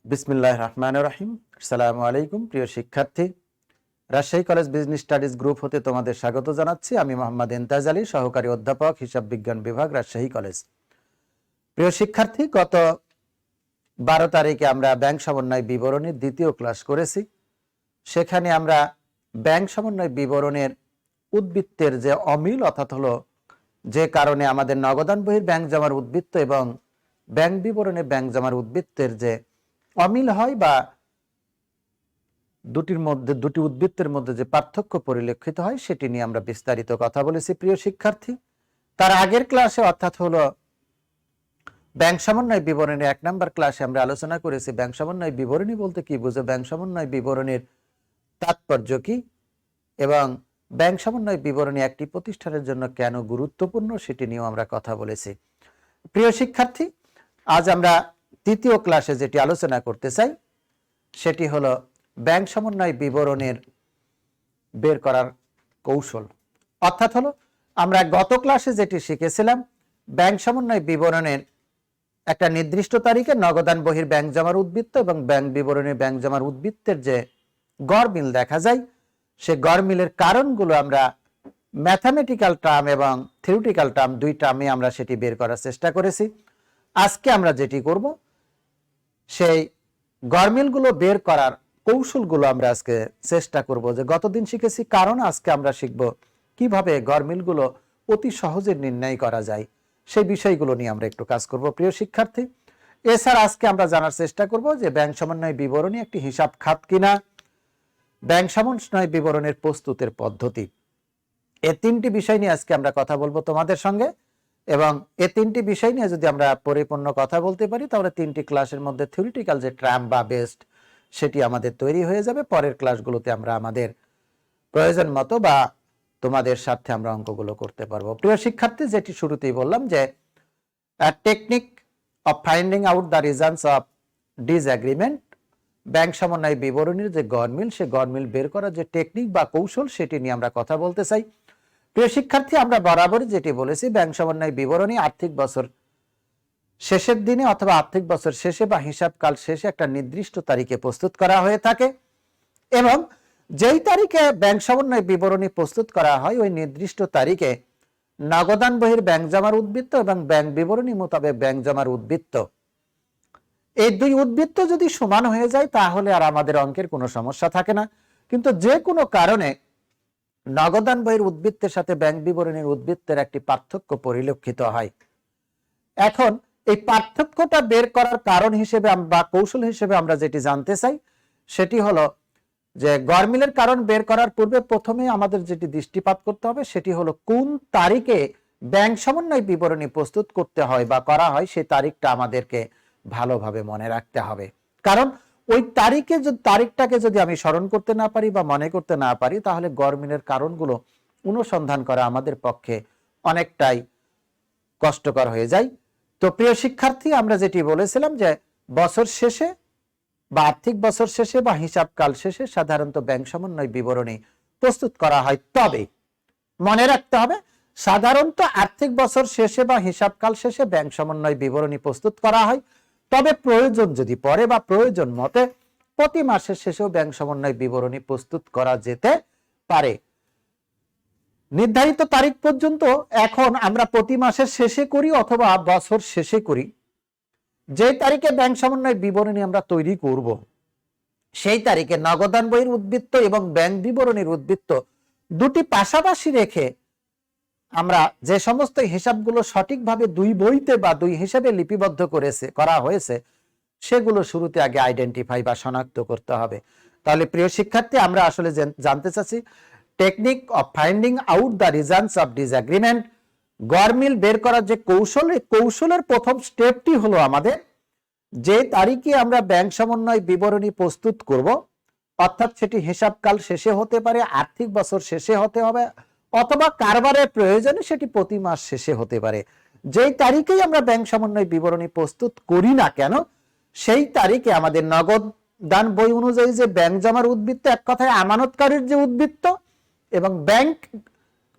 বিসমিল্লাহির রহমানির রহিম। আসসালামু আলাইকুম প্রিয় শিক্ষার্থী, Rajshahi college business studies group হতে তোমাদের স্বাগত জানাচ্ছি। আমি মোহাম্মদ ইমতাজ আলী, সহকারী অধ্যাপক, হিসাব বিজ্ঞান বিভাগ, রাজশাহী কলেজ। প্রিয় শিক্ষার্থী, গত 12 তারিখে আমরা ব্যাংক সমন্বয় বিবরণীর দ্বিতীয় ক্লাস করেছি। সেখানে আমরা ব্যাংক সমন্বয় বিবরণের উদ্বৃত্তের যে অমিল, অর্থাৎ হলো যে কারণে আমাদের নগদান বহির ব্যাংক জমার উদ্বৃত্ত এবং ব্যাংক বিবরণে ব্যাংক জমার উদ্বৃত্তের যে অমিল হয় বা দুটি উদ্বৃত্তের মধ্যে যে পার্থক্য পরিলক্ষিত হয় সেটি নিয়ে আমরা বিস্তারিত কথা বলেছি। প্রিয় শিক্ষার্থী, তার আগের ক্লাসে অর্থাৎ হলো ব্যাংক সমন্বয় বিবরণী 1 নম্বর ক্লাসে আমরা আলোচনা করেছি ব্যাংক সমন্বয় বিবরণী বলতে কি বোঝো, ব্যাংক সমন্বয় বিবরণীর তাৎপর্য কি এবং ব্যাংক সমন্বয় বিবরণী একটি প্রতিষ্ঠানের জন্য কেন গুরুত্বপূর্ণ সেটি নিয়েও আমরা কথা বলেছি। প্রিয় শিক্ষার্থী, আজ আমরা তৃতীয় ক্লাসে যেটি আলোচনা করতে চাই সেটি হলো ব্যাংক সমন্বয় বিবরণের বের করার কৌশল। অর্থাৎ হলো আমরা গত ক্লাসে যেটি শিখেছিলাম, ব্যাংক সমন্বয় বিবরণের একটা নির্দিষ্ট তারিখে নগদান বহির ব্যাংক জমার উদ্বৃত্ত এবং ব্যাংক বিবরণী ব্যাংক জমার উদ্বৃত্তের যে গড় মিল দেখা যায়, সে গড় মিলের কারণগুলো আমরা ম্যাথামেটিক্যাল টার্ম এবং থিওরিটিক্যাল টার্ম দুই টার্মে আমরা সেটি বের করার চেষ্টা করেছি। আজকে আমরা যেটি করব সেই গড়মিলগুলো বের করার কৌশলগুলো আমরা আজকে চেষ্টা করব। যে গতদিন শিখেছি কারণ, আজকে আমরা শিখব কিভাবে গড়মিলগুলো অতি সহজে নির্ণয় করা যায়, সেই বিষয়গুলো নিয়ে আমরা একটু কাজ করব। প্রিয় শিক্ষার্থী, এছাড়া আজকে আমরা জানার চেষ্টা করব যে ব্যাংক সমন্বয় বিবরণী একটি হিসাব খাত কিনা, ব্যাংক সমন্বয় বিবরণের প্রস্তুতের পদ্ধতি, এই তিনটি বিষয় নিয়ে আজকে আমরা কথা বলবো তোমাদের সঙ্গে। এবং এই তিনটি বিষয় নিয়ে যদি আমরা পরিপূর্ণ কথা বলতে পারি তাহলে তিনটি ক্লাসের মধ্যে থিওরিটিক্যাল যে ট্রাম বা বেস্ট সেটি আমাদের তৈরি হয়ে যাবে। পরের ক্লাসগুলোতে আমরা আমাদের প্রয়োজন মতো বা তোমাদের স্বার্থে আমরা অঙ্কগুলো করতে পারবো। প্রিয় শিক্ষার্থী, যেটি শুরুতেই বললাম যে technique of finding out the reasons of disagreement, bank সমন্বয় বিবরণীর যে গড়মিল, সে গড়মিল বের করার যে টেকনিক বা কৌশল সেটি নিয়ে আমরা কথা বলতে চাই। প্রিয় শিক্ষার্থী, আমরা বরাবরই যেটি বলেছি ব্যাংক সমন্বয় বিবরণী আর্থিক বছর শেষের দিনে অথবা আর্থিক বছর শেষে বা হিসাবকাল শেষে একটা নির্দিষ্ট তারিখে প্রস্তুত করা হয়ে থাকে এবং যেই তারিখে ব্যাংক সমন্বয় বিবরণী প্রস্তুত করা হয় ওই নির্দিষ্ট তারিখে নগদান বহির ব্যাংক জমার উদ্বৃত্ত এবং ব্যাংক বিবরণী মোতাবেক ব্যাংক জমার উদ্বৃত্ত, এই দুই উদ্বৃত্ত যদি সমান হয়ে যায় তাহলে আর আমাদের অঙ্কের কোনো সমস্যা থাকে না। কিন্তু যে কোনো কারণে নগদান বহির উদ্বৃত্তের সাথে ব্যাংক বিবরণীর উদ্বৃত্তের একটি পার্থক্য পরিলক্ষিত হয়। এখন এই পার্থক্যটা বের করার কারণ হিসেবে বা কৌশল হিসেবে আমরা যেটি জানতে চাই সেটি হলো যে গড়মিলের কারণ বের করার পূর্বে প্রথমে আমাদের যেটি দৃষ্টিপাত করতে হবে সেটি হলো কোন তারিখে ব্যাংক সমন্বয় বিবরণী প্রস্তুত করতে হয় বা করা হয়, সেই তারিখটা আমাদেরকে ভালোভাবে মনে রাখতে হবে। কারণ ওই তারিখটাকে যদি আমি স্মরণ করতে না পারি বা মনে করতে না পারি তাহলে গড়মিলের কারণগুলো অনুসন্ধান করা আমাদের পক্ষে অনেকটাই কষ্টকর হয়ে যায়। তো প্রিয় শিক্ষার্থী, আমরা যেটি বলেছিলাম যে বছর শেষে বা আর্থিক বছর শেষে বা হিসাবকাল শেষে সাধারণত ব্যাংক সমন্বয় বিবরণী প্রস্তুত করা হয়। তবে মনে রাখতে হবে সাধারণত আর্থিক বছর শেষে বা হিসাবকাল শেষে ব্যাংক সমন্বয় বিবরণী প্রস্তুত করা হয়। তবে প্রয়োজন যদি পড়ে বা প্রয়োজন মতে প্রতি মাসের শেষেও ব্যাংক সমন্বয় বিবরণী প্রস্তুত করা যেতে পারে। নির্ধারিত তারিখ পর্যন্ত এখন আমরা প্রতি মাসের শেষে করি অথবা বছর শেষে করি, যে তারিখে ব্যাংক সমন্বয় বিবরণী আমরা তৈরি করব সেই তারিখে নগদান বহির উদ্বৃত্ত এবং ব্যাংক বিবরণীর উদ্বৃত্ত দুটি পাশাপাশি রেখে আমরা যে সমস্ত হিসাবগুলো সঠিকভাবে দুই বইতে বা দুই হিসাবে লিপিবদ্ধ করা হয়েছে সেগুলো শুরুতে আগে আইডেন্টিফাই বা শনাক্ত করতে হবে। তাহলে প্রিয় শিক্ষার্থী, আমরা আসলে জানতে চাচ্ছি technique of finding out the reasons of disagreement, গড়মিল বের করার যে কৌশল, এই কৌশলের প্রথম স্টেপটি হলো আমাদের যে তারিখে আমরা ব্যাংক সমন্বয় বিবরণী প্রস্তুত করব, অর্থাৎ সেটি হিসাবকাল শেষে হতে পারে, আর্থিক বছর শেষে হতে হবে অথবা কারবারের প্রয়োজনে সেটি প্রতি মাস শেষে হতে পারে। যেই তারিখেই আমরা ব্যাংক সমন্বয় বিবরণী প্রস্তুত করি না কেন সেই তারিখে আমাদের নগদ দান বই অনুযায়ী যে ব্যাংক জমার উদ্বৃত্ত, এক কথায় আমানতকারীর যে উদ্বৃত্ত এবং ব্যাংক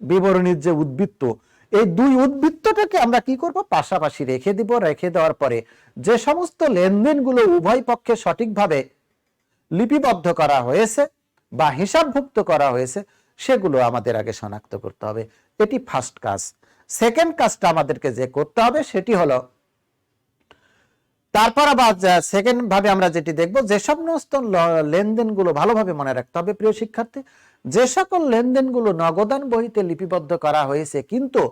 বিবরণীর যে উদ্বৃত্ত, এই দুই উদ্বৃত্তটাকে আমরা কি করব, পাশাপাশি রেখে দিব। রেখে দেওয়ার পরে যে সমস্ত লেনদেনগুলো উভয় পক্ষে সঠিকভাবে লিপিবদ্ধ করা হয়েছে বা হিসাবভুক্ত করা হয়েছে সেগুলো আমাদের আগে শনাক্ত করতে হবে। এটি ফার্স্ট কাজ। সেকেন্ড কাজটা আমাদেরকে যে করতে হবে সেটি হলো, তারপর আবার সেকেন্ড ভাবে আমরা যেটি দেখব, যে সমস্ত লেনদেনগুলো ভালোভাবে মনে রাখতে হবে প্রিয় শিক্ষার্থী, যে সকল লেনদেনগুলো নগদান বহিতে লিপিবদ্ধ করা হয়েছে কিন্তু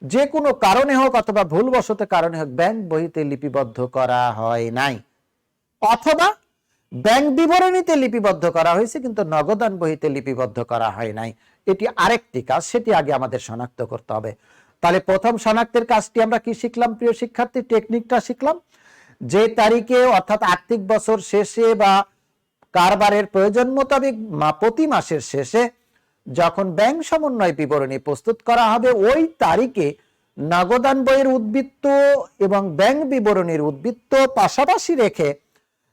যে কোনো কারণে হোক অথবা ভুলবশত কারণে হোক ব্যাংক বহিতে লিপিবদ্ধ করা হয় নাই, অথবা ব্যাংক বিবরণীতে লিপিবদ্ধ করা হয়েছে কিন্তু নগদান বহিতে লিপিবদ্ধ করা হয় নাই, এটি আরেকটি কাজ, সেটি আগে আমাদের শনাক্ত করতে হবে। তাহলে প্রথম শনাক্তের কাজটি আমরা কি শিখলাম প্রিয় শিক্ষার্থী? টেকনিকটা শিখলাম। যে তারিখে অর্থাৎ আর্থিক বছর শেষে বা কারবারের প্রয়োজন মোতাবেক প্রতি মাসের শেষে যখন ব্যাংক সমন্বয় বিবরণী প্রস্তুত করা হবে, ওই তারিখে নগদান বইয়ের উদ্বৃত্ত এবং ব্যাংক বিবরণীর উদ্বৃত্ত পাশাপাশি রেখে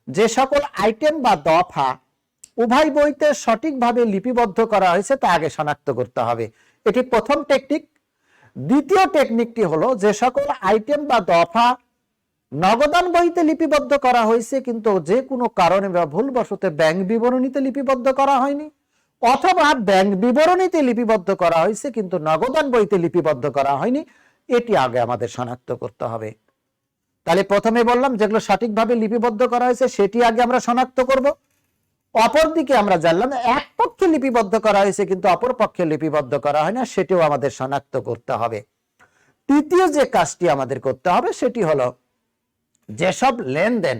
যে সকল আইটেম বা দফা উভয় বইতে সঠিকভাবে লিপিবদ্ধ করা হয়েছে তা আগে শনাক্ত করতে হবে। এটি প্রথম টেকনিক। দ্বিতীয় টেকনিকটি হলো, যে সকল আইটেম বা দফা নগদান বইতে লিপিবদ্ধ করা হয়েছে কিন্তু যে কোনো কারণে বা ভুলবশত ব্যাংক বিবরণীতে লিপিবদ্ধ করা হয়নি, অথবা ব্যাংক বিবরণীতে লিপিবদ্ধ করা হয়েছে কিন্তু নগদান বইতে লিপিবদ্ধ করা হয়নি, এটি আগে আমাদের শনাক্ত করতে হবে। তাহলে প্রথমে বললাম যেগুলো সঠিকভাবে লিপিবদ্ধ করা হয়েছে সেটি আগে আমরা শনাক্ত করব। অপরদিকে আমরা জানলাম এক পক্ষে লিপিবদ্ধ করা হয়েছে কিন্তু অপর পক্ষে লিপিবদ্ধ করা হয় না, সেটিও আমাদের শনাক্ত করতে হবে। তৃতীয় যে কাজটি আমাদের করতে হবে সেটি হলো, যেসব লেনদেন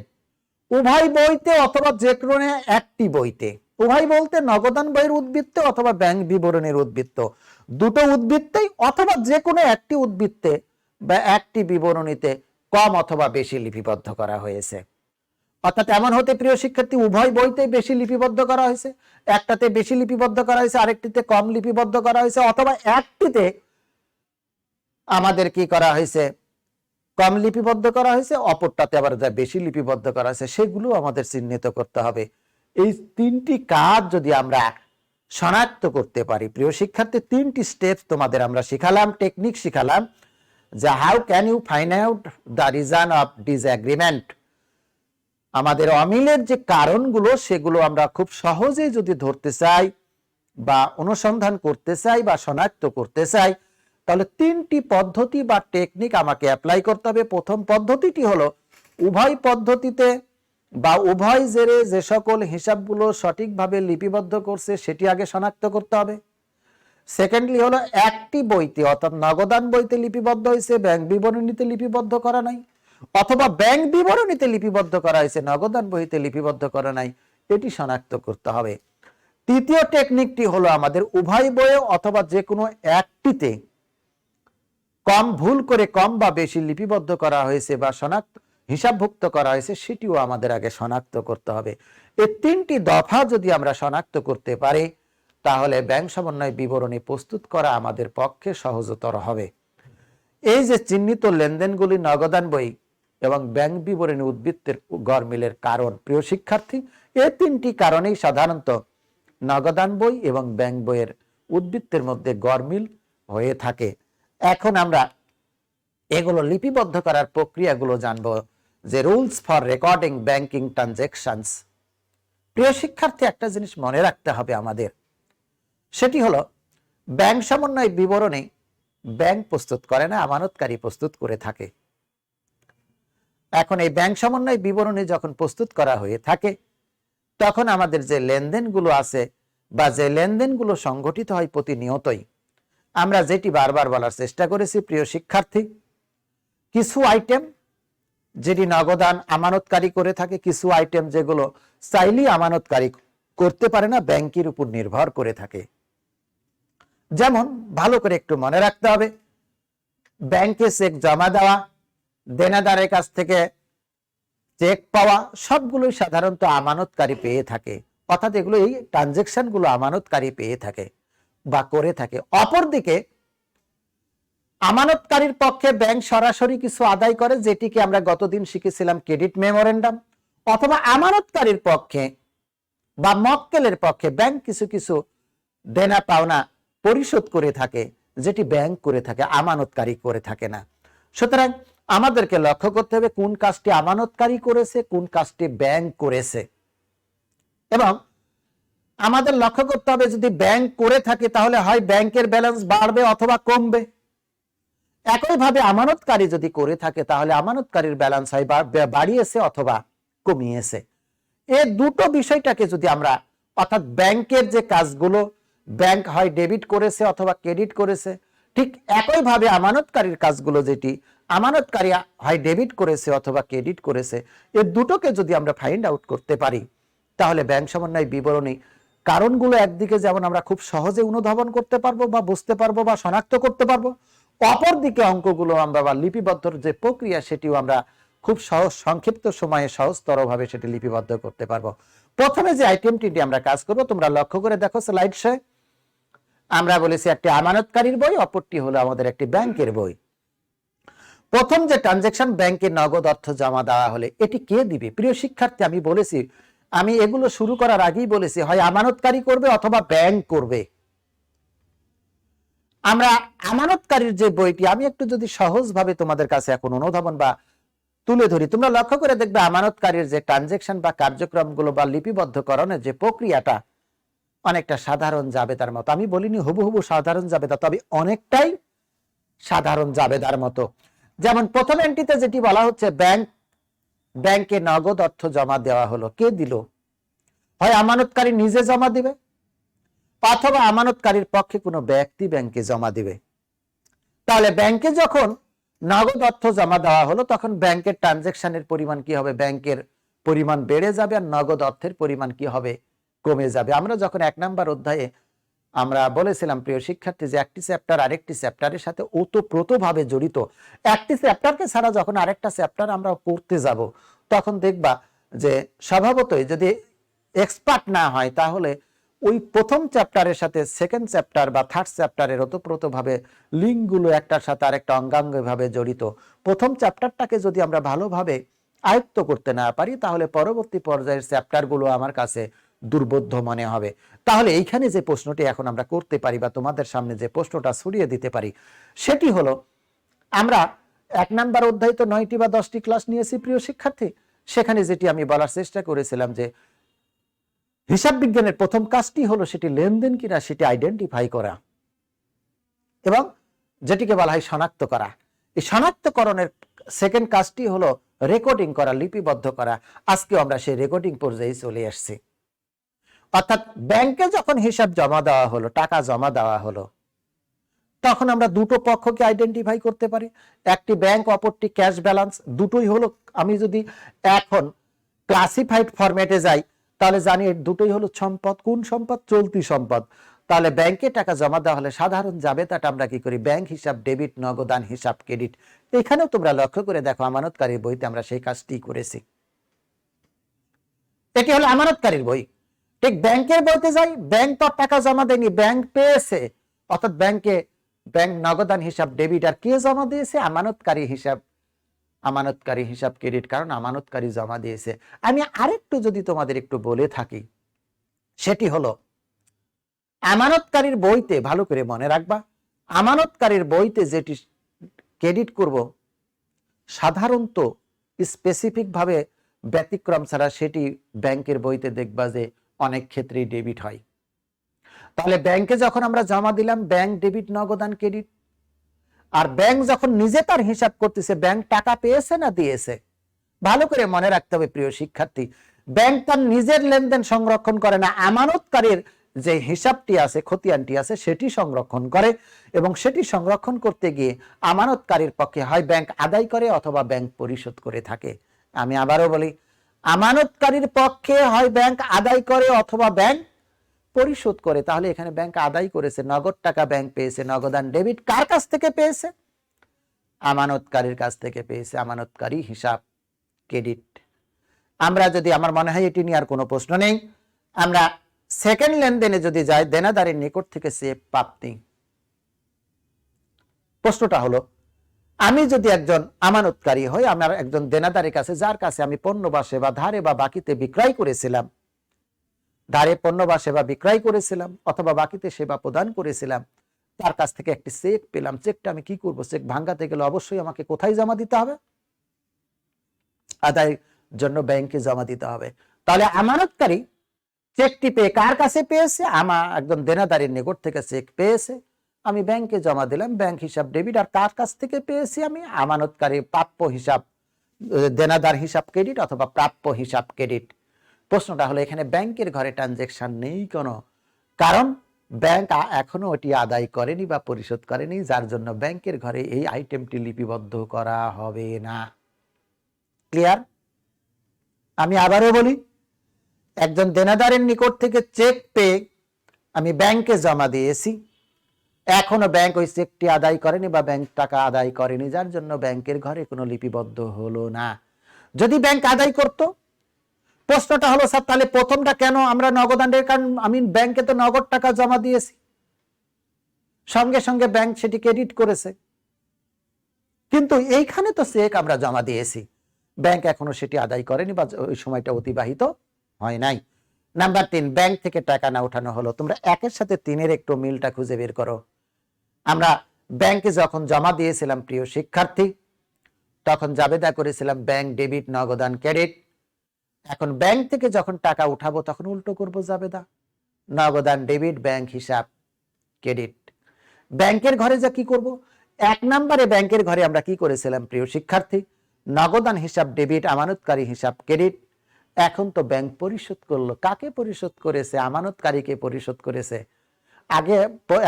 উভয় বইতে অথবা যে কোনো একটি বইতে, উভয় বলতে নগদান বইয়ের উদ্বৃত্ত অথবা ব্যাংক বিবরণীর উদ্বৃত্ত, দুটো উদ্বৃত্তেই অথবা যে কোনো একটি উদ্বৃত্তে বা একটি বিবরণীতে কম অথবা বেশি লিপিবদ্ধ করা হয়েছে। অর্থাৎ এমন হতে প্রিয় শিক্ষার্থী উভয় বইতে বেশি লিপিবদ্ধ করা হয়েছে, একটাতে বেশি লিপিবদ্ধ করা হয়েছে আরেকটিতে কম লিপিবদ্ধ করা হয়েছে, অথবা একটিতে আমাদের কি করা হয়েছে কম লিপিবদ্ধ করা হয়েছে, অপরটাতে আবার যা বেশি লিপিবদ্ধ করা হয়েছে, সেগুলো আমাদের চিহ্নিত করতে হবে। এই তিনটি কাজ যদি আমরা শনাক্ত করতে পারি প্রিয় শিক্ষার্থী, তিনটি স্টেপস তোমাদের আমরা শিখালাম, টেকনিক শিখালাম, যে how can you find out the reason of disagreement. আমাদের অমিলের যে কারণগুলো সেগুলো আমরা খুব সহজেই যদি ধরতে চাই বা অনুসন্ধান করতে চাই বা শনাক্ত করতে চাই, তাহলে তিনটি পদ্ধতি বা টেকনিক আমাকে অ্যাপ্লাই করতে হবে। প্রথম পদ্ধতিটি হলো, উভয় পদ্ধতিতে বা উভয় জেরে যে সকল হিসাবগুলো সঠিকভাবে লিপিবদ্ধ করছে সেটি আগে শনাক্ত করতে হবে। সেকেন্ডলি হলো, একটি বইতে অর্থাৎ নগদান বইতে লিপিবদ্ধ হয়েছে, ব্যাংক বিবরণীতে লিপিবদ্ধ করা নাই, অথবা ব্যাংক বিবরণীতে লিপিবদ্ধ করা হয়েছে নগদান বইতে লিপিবদ্ধ করা নাই, এটি শনাক্ত করতে হবে। তৃতীয় টেকনিকটি হলো, আমাদের উভয় বইয়ে অথবা যে কোনো একটিতে কম ভুল করে কম বা বেশি লিপিবদ্ধ করা হয়েছে বা শনাক্ত হিসাবভুক্ত করা হয়েছে সেটিও আমাদের আগে শনাক্ত করতে হবে। এই তিনটি দফা যদি আমরা শনাক্ত করতে পারি তাহলে ব্যাংক সমন্বয় বিবরণী প্রস্তুত করা আমাদের পক্ষে সহজতর হবে। এই যে চিহ্নিত লেনদেনগুলি নগদান বই এবং ব্যাংক বিবরণী উদ্বৃত্তের গরমিলের কারণ প্রিয় শিক্ষার্থী, এই তিনটি কারণেই সাধারণত নগদান বই এবং ব্যাংক বইয়ের উদ্বৃত্তের মধ্যে গরমিল হয়ে থাকে। এখন আমরা এগুলো লিপিবদ্ধ করার প্রক্রিয়াগুলো জানবো, যে rules for recording banking transactions. প্রিয় শিক্ষার্থী, একটা জিনিস মনে রাখতে হবে আমাদের, সেটি হলো ব্যাংক সমন্বয় বিবরণী ব্যাংক প্রস্তুত করে না, আমানতকারী প্রস্তুত করে থাকে। এখন এই ব্যাংক সমন্বয় বিবরণী যখন প্রস্তুত করা হয়ে থাকে তখন আমাদের যে লেনদেনগুলো আছে বা যে লেনদেনগুলো সংঘটিত হয় প্রতিনিয়তই, আমরা যেটি বারবার বলার চেষ্টা করেছি প্রিয় শিক্ষার্থী, কিছু আইটেম যেটি নগদান আমানতকারী করে থাকে, কিছু আইটেম যেগুলো চাইলেই আমানতকারী করতে পারে না, ব্যাংকের উপর নির্ভর করে থাকে। যেমন ভালো করে একটু মনে রাখতে হবে, ব্যাংকে চেক জমা দেওয়া, দেনাদারের কাছ থেকে চেক পাওয়া, সবগুলোই সাধারণত আমানতকারী পেয়ে থাকে, অর্থাৎ এগুলো এই ট্রানজেকশনগুলো আমানতকারী পেয়ে থাকে বা করে থাকে। অপরদিকে আমানতকারীর পক্ষে ব্যাংক সরাসরি কিছু আদায় করে, যেটিকে আমরা গতদিন শিখেছিলাম ক্রেডিট মেমোরেন্ডাম, অথবা আমানতকারীর পক্ষে বা মক্কেলের পক্ষে ব্যাংক কিছু কিছু দেনা পাওনা পরিশোধ করে থাকে, যেটি ব্যাংক করে থাকে, আমানতকারী করে থাকে না। সুতরাং আমাদেরকে লক্ষ্য করতে হবে কোন কাজটি আমানতকারী করেছে, কোন কাজটি ব্যাংক করেছে। এবং আমাদের লক্ষ্য করতে হবে যদি ব্যাংক করে থাকে তাহলে হয় ব্যাংকের ব্যালেন্স বাড়বে অথবা কমবে। একইভাবে আমানতকারী যদি করে থাকে তাহলে আমানতকারীর ব্যালেন্স হয় বাড়িয়েছে অথবা কমিয়েছে। এই দুটো বিষয়টাকে যদি আমরা, অর্থাৎ ব্যাংকের যে কাজগুলো ব্যাংক হয় ডেবিট করেছে অথবা ক্রেডিট করেছে, ঠিক একইভাবে আমানতকারীর কাজগুলো যেটি আমানতকারী হয় ডেবিট করেছে অথবা ক্রেডিট করেছে, এই দুটোকে যদি আমরা ফাইন্ড আউট করতে পারি তাহলে ব্যাংক সমন্বয় বিবরণী কারণগুলো একদিকে যেমন আমরা খুব সহজে অনুধাবন করতে পারবো বা বুঝতে পারবো বা শনাক্ত করতে পারবো, অপরদিকে অঙ্কগুলো আমরা বা লিপিবদ্ধর যে প্রক্রিয়া সেটিও আমরা খুব সহজ সংক্ষিপ্ত সময়ে সহজতরভাবে সেটি লিপিবদ্ধ করতে পারবো। প্রথমে যে আইটেমটি আমরা কাজ করবো তোমরা লক্ষ্য করে দেখো স্লাইড শো, আমরা বলেছি একটি আমানতকারীর বই, অপরটি হলো আমাদের একটি ব্যাংকের বই। প্রথম যে ট্রানজাকশন ব্যাংকে নগদ অর্থ জমা দেওয়া হলে এটি কে দিবে? প্রিয় শিক্ষার্থী, আমি বলেছি, আমি এগুলো শুরু করার আগেই বলেছি হয় আমানতকারী করবে অথবা ব্যাংক করবে। আমরা আমানতকারীর যে বইটি, আমি একটু যদি সহজভাবে তোমাদের কাছে এখন অনুধাবন বা তুলে ধরি, তোমরা লক্ষ্য করে দেখবে আমানতকারীর যে ট্রানজাকশন বা কার্যক্রমগুলো বা লিপিবদ্ধকরণের যে প্রক্রিয়াটা অনেকটা সাধারণ জাবেদার মতো। আমি বলিনি হুবহু সাধারণ জাবেদা, তবে অনেকটাই সাধারণ জাবেদার মতো। যেমন প্রথম এন্ট্রিতে যেটি বলা হচ্ছে ব্যাংকে নগদ অর্থ জমা দেওয়া হলো, কে দিল? হয় আমানতকারী নিজে জমা দিবে অথবা আমানতকারীর পক্ষে কোনো ব্যক্তি ব্যাংকে জমা দিবে। তাহলে ব্যাংকে যখন নগদ অর্থ জমা দেওয়া হলো তখন ব্যাংকের ট্রানজাকশনের পরিমাণ কি হবে? ব্যাংকের পরিমাণ বেড়ে যাবে আর নগদ অর্থের পরিমাণ কি হবে? কমে যাবে। আমরা যখন 1 নম্বর অধ্যায়ে আমরা বলেছিলাম প্রিয় শিক্ষার্থী যে একটি চ্যাপ্টার আরেকটি চ্যাপ্টারের সাথে ওতপ্রোতভাবে জড়িত, একটি চ্যাপ্টারকে ছাড়া যখন আরেকটা চ্যাপ্টার আমরা পড়তে যাব তখন দেখবা যে স্বভাবতই যদি এক্সপার্ট না হয় তাহলে ওই প্রথম চ্যাপ্টারের সাথে সেকেন্ড চ্যাপ্টার বা থার্ড চ্যাপ্টারের ওতপ্রোতভাবে লিঙ্কগুলো একটার সাথে আরেকটা অঙ্গাঙ্গভাবে জড়িত। প্রথম চ্যাপ্টারটাকে যদি আমরা ভালোভাবে আয়ত্ত করতে না পারি তাহলে পরবর্তী পর্যায়ের চ্যাপ্টারগুলো আমার কাছে দুর্বোধ্য মনে হবে। তাহলে এইখানে যে প্রশ্নটি এখন আমরা করতে পারি বা তোমাদের সামনে যে প্রশ্নটা ছড়িয়ে দিতে পারি সেটি হলো, আমরা 1 নম্বর অধ্যায় তো 9টি বা 10টি ক্লাস নিয়েছি প্রিয় শিক্ষার্থী, সেখানে যেটি আমি বলার চেষ্টা করেছিলাম যে হিসাব বিজ্ঞানের প্রথম কাজটি হলো সেটি লেনদেন কিনা সেটি আইডেন্টিফাই করা এবং যেটিকে বলা হয় শনাক্ত করা। এই শনাক্তকরণের সেকেন্ড কাজটি হলো রেকর্ডিং করা, লিপিবদ্ধ করা। আজকে আমরা সেই রেকর্ডিং পর্যায়ে চলে আসছি। অর্থাৎ ব্যাংকে যখন হিসাব জমা দেওয়া হলো, টাকা জমা দেওয়া হলো, তখন আমরা দুটো পক্ষকে আইডেন্টিফাই করতে পারি, একটি ব্যাংক অপরটি ক্যাশ ব্যালেন্স। দুটোই হলো, আমি যদি এখন ক্লাসিফাইড ফরম্যাটে যাই তাহলে জানি দুটোই হলো সম্পদ। কোন সম্পদ? চলতি সম্পদ। তাহলে ব্যাংকে টাকা জমা দেওয়া হলে সাধারণ জাবেদাটা আমরা কি করি? ব্যাংক হিসাব ডেবিট, নগদান হিসাব ক্রেডিট। এখানেও তোমরা লক্ষ্য করে দেখো আমানতকারীর বইতে আমরা সেই কাজটি করেছি। এটি হলো আমানতকারীর বই। ঠিক ব্যাংকের বইতে যাই, ব্যাংক তো টাকা জমা দেয়নি, ব্যাংক পেয়েছে, অর্থাৎ ব্যাংক নগদান হিসাব ডেবিট। আর কে জমা দিয়েছে? আমানতকারী হিসাব ক্রেডিট, কারণ আমানতকারী জমা দিয়েছে। আমি আরেকটু যদি তোমাদের একটু বলে থাকি সেটি হলো আমানতকারীর বইতে, ভালো করে মনে রাখবা, আমানতকারীর বইতে যেটি ক্রেডিট করব সাধারণত স্পেসিফিক ভাবে ব্যতিক্রম ছাড়া সেটি ব্যাংকের বইতে দেখবা যে অনেক ক্ষেত্রেই ডেবিট হয়। তাহলে ব্যাংকে যখন আমরা জমা দিলাম ব্যাংক ডেবিট, নগদান ক্রেডিট। আর ব্যাংক যখন নিজে তার হিসাব করতেছে ব্যাংক টাকা পেয়েছে না দিয়েছে। ভালো করে মনে রাখতে হবে প্রিয় শিক্ষার্থী, ব্যাংক তার নিজের লেনদেন সংরক্ষণ করে না, আমানতকারীর যে হিসাবটি আছে, খতিয়ানটি আছে সেটি সংরক্ষণ করে। এবং সেটি সংরক্ষণ করতে গিয়ে আমানতকারীর পক্ষে হয় ব্যাংক আদায় করে অথবা ব্যাংক পরিশোধ করে থাকে। আমি আবারও বলি, আমানতকারীর পক্ষে হয় ব্যাংক আদায় করে অথবা ব্যাংক পরিশোধ করে। তাহলে এখানে ব্যাংক আদায় করেছে, নগদ টাকা ব্যাংক পেয়েছে। নগদান ডেবিট কার কাছ থেকে পেয়েছে? আমানতকারীর কাছ থেকে পেয়েছে। আমানতকারী হিসাব ক্রেডিট। আমরা যদি, আমার মনে হয় এটি নিয়ে আর কোনো প্রশ্ন নেই। আমরা সেকেন্ড লেনদেনে যদি যাই, দেনাদারের নিকট থেকে সে প্রাপ্তি। প্রশ্নটা হলো, আমি যদি একজন আমানতকারী হই, আমার একজন দেনাদারের কাছে, যার কাছে আমি পণ্য বা সেবা ধারে বা বাকিতে বিক্রয় করেছিলাম, ধারে পণ্য বা সেবা বিক্রয় করেছিলাম অথবা বাকিতে সেবা প্রদান করেছিলাম, তার কাছ থেকে একটি চেক পেলাম, চেকটা আমি কি করব? চেক ভাঙাতে গেলে অবশ্যই আমাকে কোথায় জমা দিতে হবে? আদায়ের জন্য ব্যাংকে জমা দিতে হবে। তাহলে আমানতকারী চেকটি পেয়ে কার কাছে পেয়েছে? আমার একজন দেনাদারির নিকট থেকে চেক পেয়েছে, আমি ব্যাংকে জমা দিলাম, ব্যাংক হিসাব ডেবিট। আর কার কাছ থেকে পেয়েছি? আমি আমানতকারী প্রাপ্য হিসাব, দেনাদার হিসাব ক্রেডিট অথবা প্রাপ্য হিসাব ক্রেডিট। প্রশ্নটা হলো এখানে ব্যাংকের ঘরে ট্রানজেকশন নেই কোনো, কারণ ব্যাংক এখনো ওটি আদায় করেনি বা পরিশোধ করেনি, যার জন্য ব্যাংকের ঘরে এই আইটেমটি লিপিবদ্ধ করা হবে না। ক্লিয়ার? আমি আবারও বলি, একজন দেনাদারের নিকট থেকে চেক পেয়ে আমি ব্যাংকে জমা দিয়েছি, এখনো ব্যাংক ওই চেকটি আদায় করেনি বা ব্যাংক টাকা আদায় করেনি, যার জন্য ব্যাংকের ঘরে কোনো লিপিবদ্ধ হলো না। যদি ব্যাংক আদায় করত, প্রশ্নটা হলো স্যার তাহলে প্রথমটা কেন আমরা নগদ আনবে? কারণ আমি ব্যাংকে তো নগদ টাকা জমা দিয়েছি, সঙ্গে সঙ্গে ব্যাংক সেটি ক্রেডিট করেছে, কিন্তু এইখানে তো চেক আমরা জমা দিয়েছি, ব্যাংক এখনো সেটি আদায় করেনি বা ওই সময়টা অতিবাহিত হয় নাই। নাম্বার 3, ব্যাংক থেকে টাকা না উঠানো হলো। তোমরা একের সাথে 3-এর একটু মিলটা খুঁজে বের করো। আমরা ব্যাংকে যখন জমা দিয়েছিলাম প্রিয় শিক্ষার্থী, তখন জাবেদা করেছিলাম ব্যাংক ডেবিট নগদান ক্রেডিট। এখন ব্যাংক থেকে যখন টাকা উঠাবো তখন উল্টো করব জাবেদা, নগদান ডেবিট ব্যাংক হিসাব ক্রেডিট। ব্যাংকের ঘরে যা কি করব? 1 নম্বরে ব্যাংকের ঘরে আমরা কি করেছিলাম প্রিয় শিক্ষার্থী? নগদান হিসাব ডেবিট, আমানতকারী হিসাব ক্রেডিট। এখন তো ব্যাংক পরিশোধ করলো, কাকে পরিশোধ করেছে? আমানতকারীকে পরিশোধ করেছে। আগে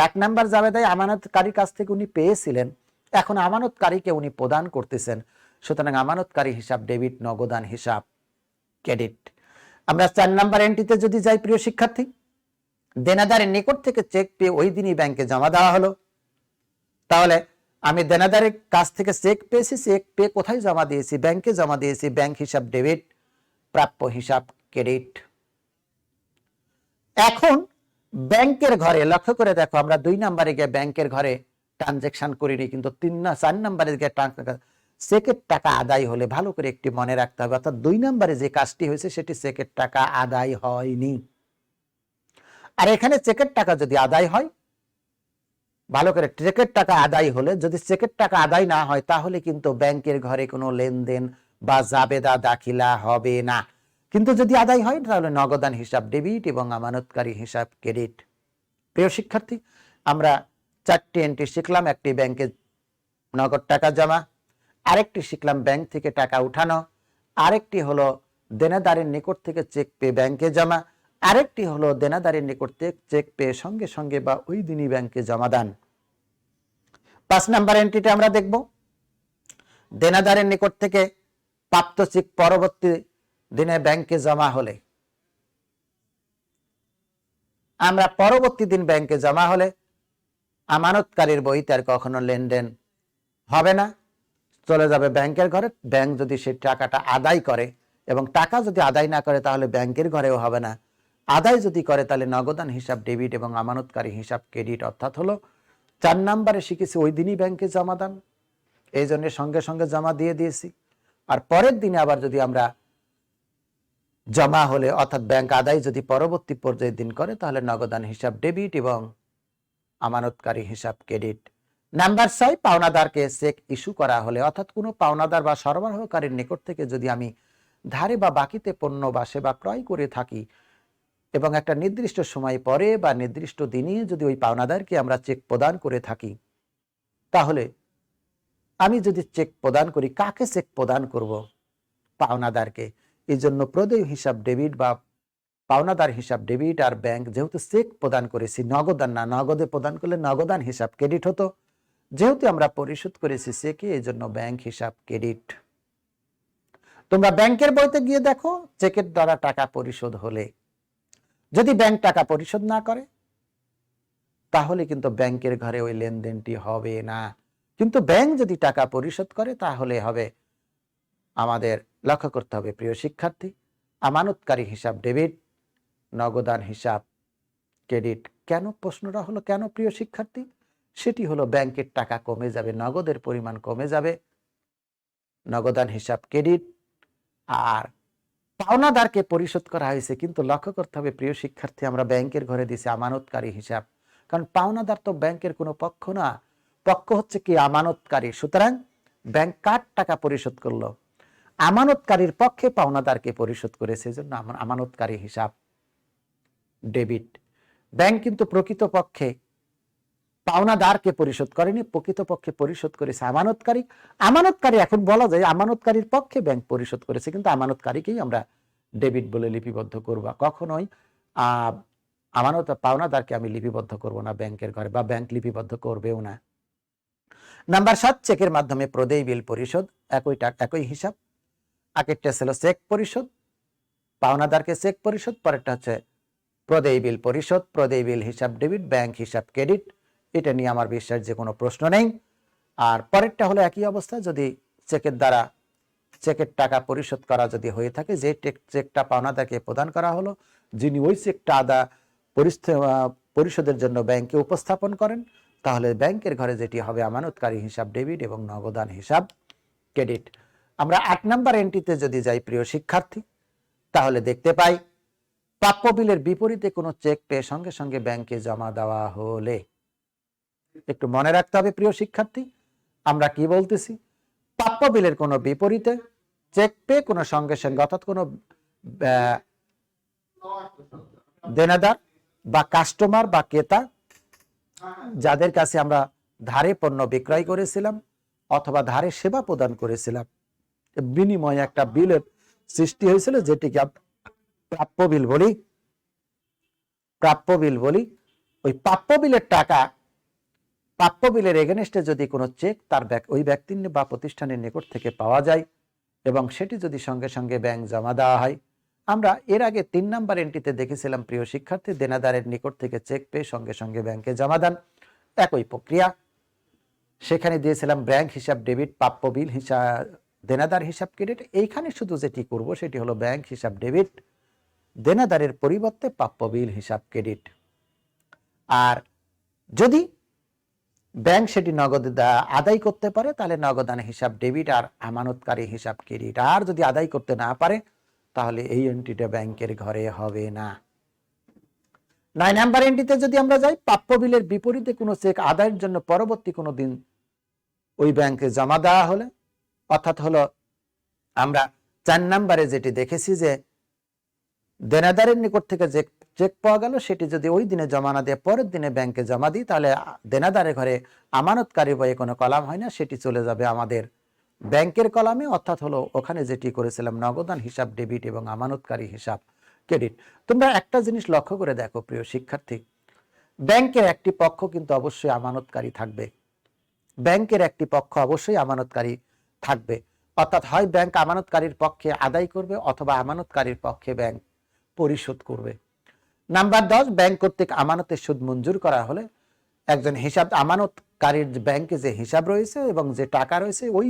1 নাম্বার জাবেদায় আমানতকারীর কাছ থেকে উনি পেয়েছিলেন, এখন আমানতকারীকে উনি প্রদান করতেছেন, সুতরাং আমানতকারী হিসাব ডেবিট, নগদান হিসাব ক্রেডিট। আমরা 4 নাম্বার এন্ট্রিতে যদি যাই প্রিয় শিক্ষার্থী, দেনাদারের নিকট থেকে চেক পেয়ে ওই দিনই ব্যাংকে জমা দেওয়া হলো। তাহলে আমি দেনাদারের কাছ থেকে চেক পেয়েছি, চেক পেয়ে কোথায় জমা দিয়েছি? ব্যাংকে জমা দিয়েছি, ব্যাংক হিসাব ডেবিট, প্রাপ্য হিসাব ক্রেডিট। এখন ব্যাংকের ঘরে লক্ষ্য করে দেখো, আমরা 2 নম্বরে গিয়ে ব্যাংকের ঘরে ট্রানজেকশন করিনি, কিন্তু 4 নম্বরে গিয়ে চেকের টাকা আদায় হলে ভালো করে একটি মনে রাখতে হবে, অর্থাৎ 2 নম্বরে যে কাজটি হয়েছে সেটি চেকের টাকা আদায় হয়নি। আর এখানে চেকের টাকা যদি আদায় হয়, ভালো করে, চেকের টাকা আদায় হলে, যদি চেকের টাকা আদায় না হয় তাহলে কিন্তু ব্যাংকের ঘরে কোনো লেনদেন বা জাবেদা দাখিলা হবে না। কিন্তু যদি আদায় হয় তাহলে নগদান হিসাব ডেবিট এবং আমানতকারী হিসাব ক্রেডিট। প্রিয় শিক্ষার্থী, আমরা 4টি এন্ট্রি শিখলাম। একটি ব্যাংকে নগদ টাকা জমা, আরেকটি শিখলাম ব্যাংক থেকে টাকা উঠানো, আরেকটি হলো দেনাদারের নিকট থেকে চেক পেয়ে ব্যাংকে জমা, আরেকটি হলো দেনাদারের নিকট থেকে চেক পেয়ে সঙ্গে সঙ্গে বা ওই দিনই ব্যাংকে জমা দান। 5 নাম্বার এন্ট্রিতে আমরা দেখব, দেনাদারের নিকট থেকে প্রাপ্ত চেক পরবর্তী দিনে ব্যাংকে জমা হলে, আমরা পরবর্তী দিন ব্যাংকে জমা হলে আমানতকারীর বইতে আর কখনো লেনদেন হবে না, চলে যাবে ব্যাংকের ঘরে। ব্যাংক যদি সেই টাকাটা আদায় করে, এবং টাকা যদি আদায় না করে তাহলে ব্যাংকের ঘরেও হবে না, আদায় যদি করে তাহলে নগদান হিসাব ডেবিট এবং আমানতকারী হিসাব ক্রেডিট। অর্থাৎ হলো 4 নম্বরে শিখেছি ওই দিনই ব্যাংকে জমা দান, এই জন্য সঙ্গে সঙ্গে জমা দিয়ে দিয়েছি। আর পরের দিনে আবার যদি আমরা জমা হলে, অর্থাৎ ব্যাংক আদায় যদি পরবর্তী পর্যায়ে দিন করে, তাহলে নগদান হিসাব ডেবিট এবং আমানতকারী হিসাব ক্রেডিট। নাম্বার 6, পাওনাদারকে চেক ইস্যু করা হলে, অর্থাৎ কোনো পাওনাদার বা সরবরাহকারীর নিকট থেকে যদি আমি ধারে বা বাকিতে পণ্য বা সেবা ক্রয় করে থাকি এবং একটা নির্দিষ্ট সময় পরে বা নির্দিষ্ট দিনে যদি ওই পাওনাদারকে আমরা চেক প্রদান করে থাকি, তাহলে আমি যদি চেক প্রদান করি, কাকে চেক প্রদান করব? পাওনাদারকে। এই জন্য প্রদেয় হিসাব ডেবিট বা পাওনাদার হিসাব ডেবিট, আর ব্যাংক যেহেতু চেক প্রদান করেছি, নগদান না, নগদে প্রদান করলে নগদান হিসাব ক্রেডিট হতো, যেহেতু আমরা পরিশোধ করেছি চেকে, এই জন্য ব্যাংক হিসাব ক্রেডিট। তোমরা ব্যাংকের বইতে গিয়ে দেখো, চেকের দ্বারা টাকা পরিশোধ হলে, যদি ব্যাংক টাকা পরিশোধ না করে তাহলে কিন্তু ব্যাংকের ঘরে ওই লেনদেনটি হবে না। কিন্তু ব্যাংক যদি টাকা পরিশোধ করে তাহলে হবে। আমাদের লক্ষ্য করতে হবে প্রিয় শিক্ষার্থী, আমানতকারী হিসাব ডেবিট, নগদান হিসাব ক্রেডিট। কেন? প্রশ্নটা হলো কেন প্রিয় শিক্ষার্থী? সেটি হলো ব্যাংকের টাকা কমে যাবে, নগদের পরিমাণ কমে যাবে, নগদান হিসাব ক্রেডিট। আর পাওনাদারকে পরিশোধ করা হয়েছে, কিন্তু লক্ষ্য করতে হবে প্রিয় শিক্ষার্থী, আমরা ব্যাংকের ঘরে দিছি আমানতকারী হিসাব, কারণ পাওনাদার তো ব্যাংকের কোনো পক্ষ না, পক্ষ হচ্ছে কি আমানতকারী। সুতরাং ব্যাংক কার টাকা পরিশোধ করলো? আমানতকারীর পক্ষে পাওনাদারকে পরিশোধ করে, সেই জন্য আমানতকারী হিসাব ডেবিট। ব্যাংক কিন্তু প্রকৃতপক্ষে পাওনাদারকে পরিশোধ করেনি, প্রকৃতপক্ষে পরিশোধ করেছে আমানতকারী। আমানতকারী এখন বলা যায় আমানতকারীর পক্ষে ব্যাংক পরিশোধ করেছে, কিন্তু আমানতকারীকেই আমরা ডেবিট বলে লিপিবদ্ধ করব। কখনোই পাওনাদারকে আমি লিপিবদ্ধ করব না ব্যাংকের ঘরে, বা ব্যাংক লিপিবদ্ধ করবেও না। নাম্বার 7, চেকের মাধ্যমে প্রদেয় বিল পরিশোধ। একই হিসাব। আগেরটা ছিল চেক পরিশোধ, পাওনাদারকে চেক পরিশোধ, পরেরটা হচ্ছে প্রদেয় বিল পরিশোধ। প্রদেয় বিল হিসাব ডেবিট, ব্যাংক হিসাব ক্রেডিট। এটা নিয়ে আমার বিশ্বাস যে কোনো প্রশ্ন নেই। আর পরেরটা হলো একই অবস্থা, যদি চেকের দ্বারা চেকের টাকা পরিশোধ করা যদি হয়ে থাকে, যে চেকটা পাওনাদারকে প্রদান করা হলো, যিনি ওই চেকটা পরিশোধের জন্য ব্যাংকে উপস্থাপন করেন, তাহলে ব্যাংকের ঘরে যেটি হবে আমানতকারী হিসাব ডেবিট এবং নগদান হিসাব ক্রেডিট। আমরা 8 নম্বর এন্ট্রিতে যদি যাই প্রিয় শিক্ষার্থী, তাহলে দেখতে পাই প্রাপ্য বিলের বিপরীতে কোনো চেক পেয়ে সঙ্গে সঙ্গে ব্যাংকে জমা দেওয়া হলে, একটু মনে রাখতে হবে প্রিয় শিক্ষার্থী, আমরা কি বলতেছি? প্রাপ্য বিলের কোনো বিপরীতে চেক পেয়ে কোনো সঙ্গে সঙ্গে, অর্থাৎ কোনো দেনাদার বা কাস্টমার বা ক্রেতা যাদের কাছে আমরা ধারে পণ্য বিক্রয় করেছিলাম অথবা ধারে সেবা প্রদান করেছিলাম, বিনিময়ে একটা বিলের সৃষ্টি হয়েছিল, যেটিকে প্রাপ্য বিল বলি। প্রাপ্য বিল বলি। ওই প্রাপ্য বিলের টাকা, প্রাপ্য বিলের এগেনস্টে যদি কোনো চেক তার ওই ব্যক্তির বা প্রতিষ্ঠানের নিকট থেকে পাওয়া যায় এবং সেটি যদি সঙ্গে সঙ্গে ব্যাংক জমা দেওয়া হয়, আমরা এর আগে 3 নম্বর এন্ট্রিতে দেখেছিলাম প্রিয় শিক্ষার্থী, দেনাদারের নিকট থেকে চেক পেয়ে সঙ্গে সঙ্গে ব্যাংকে জমা দেন, একই প্রক্রিয়া। সেখানে দিয়েছিলাম ব্যাংক হিসাব ডেবিট, প্রাপ্য বিল হিসাব দেনাদার হিসাব ক্রেডিট। এইখানে শুধু যেটি করব সেটি হলো ব্যাংক হিসাব ডেবিট, দেনাদারের পরিবর্তে প্রাপ্য বিল হিসাব ক্রেডিট। আর যদি ব্যাংক সেটি নগদ আদায় করতে পারে, তাহলে নগদান হিসাব ডেবিট আর আমানতকারী হিসাব ক্রেডিট। আর যদি আদায় করতে না পারে, তাহলে এই এন্ট্রিটা ব্যাংকের ঘরে হবে না। 9 নাম্বার এন্ট্রিতে যদি আমরা যাই, প্রাপ্য বিলের বিপরীতে কোনো চেক আদায়ের জন্য পরবর্তী কোনো দিন ওই ব্যাংকে জমা দেওয়া হলে, অর্থাৎ হলো আমরা 4 নম্বরে যেটি দেখেছি যে দেনাদারের নিকট থেকে যে চেক পাওয়া গেল, সেটি যদি ওই দিনে জমা না দিয়ে পরের দিনে ব্যাংকে জমা দিই, তাহলে দেনাদারের ঘরে আমানতকারী বইয়ে কোনো কলাম হয় না, সেটি চলে যাবে আমাদের ব্যাংকের কলামে। অর্থাৎ হলো ওখানে যেটি করেছিলাম নগদান হিসাব ডেবিট এবং আমানতকারী হিসাব ক্রেডিট। তোমরা একটা জিনিস লক্ষ্য করে দেখো প্রিয় শিক্ষার্থী, ব্যাংকের একটি পক্ষ কিন্তু অবশ্যই আমানতকারী থাকবে। ব্যাংকের একটি পক্ষ অবশ্যই আমানতকারী থাকবে, অর্থাৎ হয় ব্যাংক আমানতকারীর পক্ষে আদায় করবে অথবা আমানতকারীর পক্ষে ব্যাংক পরিশোধ করবে। নাম্বার 10, ব্যাংক কর্তৃক আমানতের সুদ মঞ্জুর করা হলে একজন হিসাব আমানতকারীর ব্যাংকে যে হিসাব রয়েছে এবং যে টাকা রয়েছে, ওই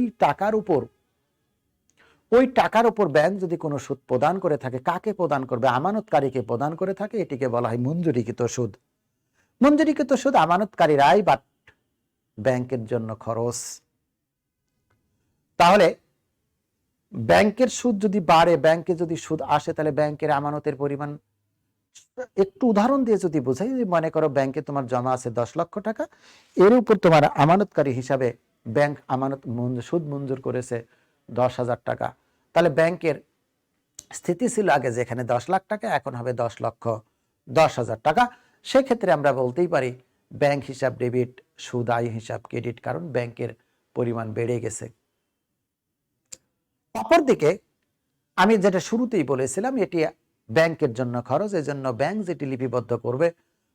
টাকার উপর ব্যাংক যদি কোনো সুদ প্রদান করে থাকে, কাকে প্রদান করবে? আমানতকারীকে প্রদান করে থাকে, এটিকে বলা হয় মঞ্জুরিকৃত সুদ। মঞ্জুরিকৃত সুদ আমানতকারীর আয় বা ব্যাংকের জন্য খরচ। তাহলে ব্যাংকের সুদ যদি বাড়ে, ব্যাংকে যদি সুদ আসে, তাহলে ব্যাংকের আমানতের পরিমাণ, একটু উদাহরণ দিয়ে যদি বোঝাই, মনে করো ব্যাংকে তোমার জমা আছে 10 লক্ষ টাকা, এর উপর তোমার আমানতকারী হিসাবে ব্যাংক সুদ মঞ্জুর করেছে 10,000 টাকা, তাহলে ব্যাংকের স্থিতি ছিল আগে যেখানে 10 লাখ টাকা, এখন হবে 10,10,000 টাকা। সেক্ষেত্রে আমরা বলতেই পারি ব্যাংক হিসাব ডেবিট, সুদ আয় হিসাব ক্রেডিট, কারণ ব্যাংকের পরিমাণ বেড়ে গেছে। অপরদিকে আমি যেটা শুরুতেই বলেছিলাম, এটি ব্যাংকের জন্য খরচ, এজন্য ব্যাংক যেটি লিপিবদ্ধ করবে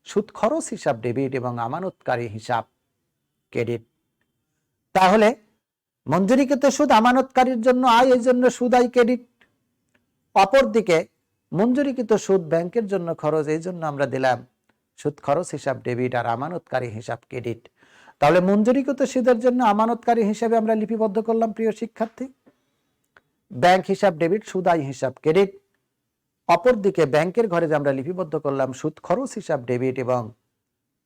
সুদ খরচ হিসাব ডেবিট এবং আমানতকারী হিসাব ক্রেডিট। তাহলে মঞ্জুরিকৃত সুদ আমানতকারীর জন্য আয়, এই জন্য সুদ আয় ক্রেডিট। অপরদিকে মঞ্জুরিকৃত সুদ ব্যাংকের জন্য খরচ, এই জন্য আমরা দিলাম সুদ খরচ হিসাব ডেবিট আর আমানতকারী হিসাব ক্রেডিট। তাহলে মঞ্জুরিকৃত সুদের জন্য আমানতকারী হিসাবে আমরা লিপিবদ্ধ করলাম প্রিয় শিক্ষার্থী ব্যাংক হিসাব ডেবিট, সুদ আয় হিসাব ক্রেডিট। অপরদিকে ব্যাংকের ঘরে যে আমরা লিপিবদ্ধ করলাম সুদ খরচ হিসাব ডেবিট এবং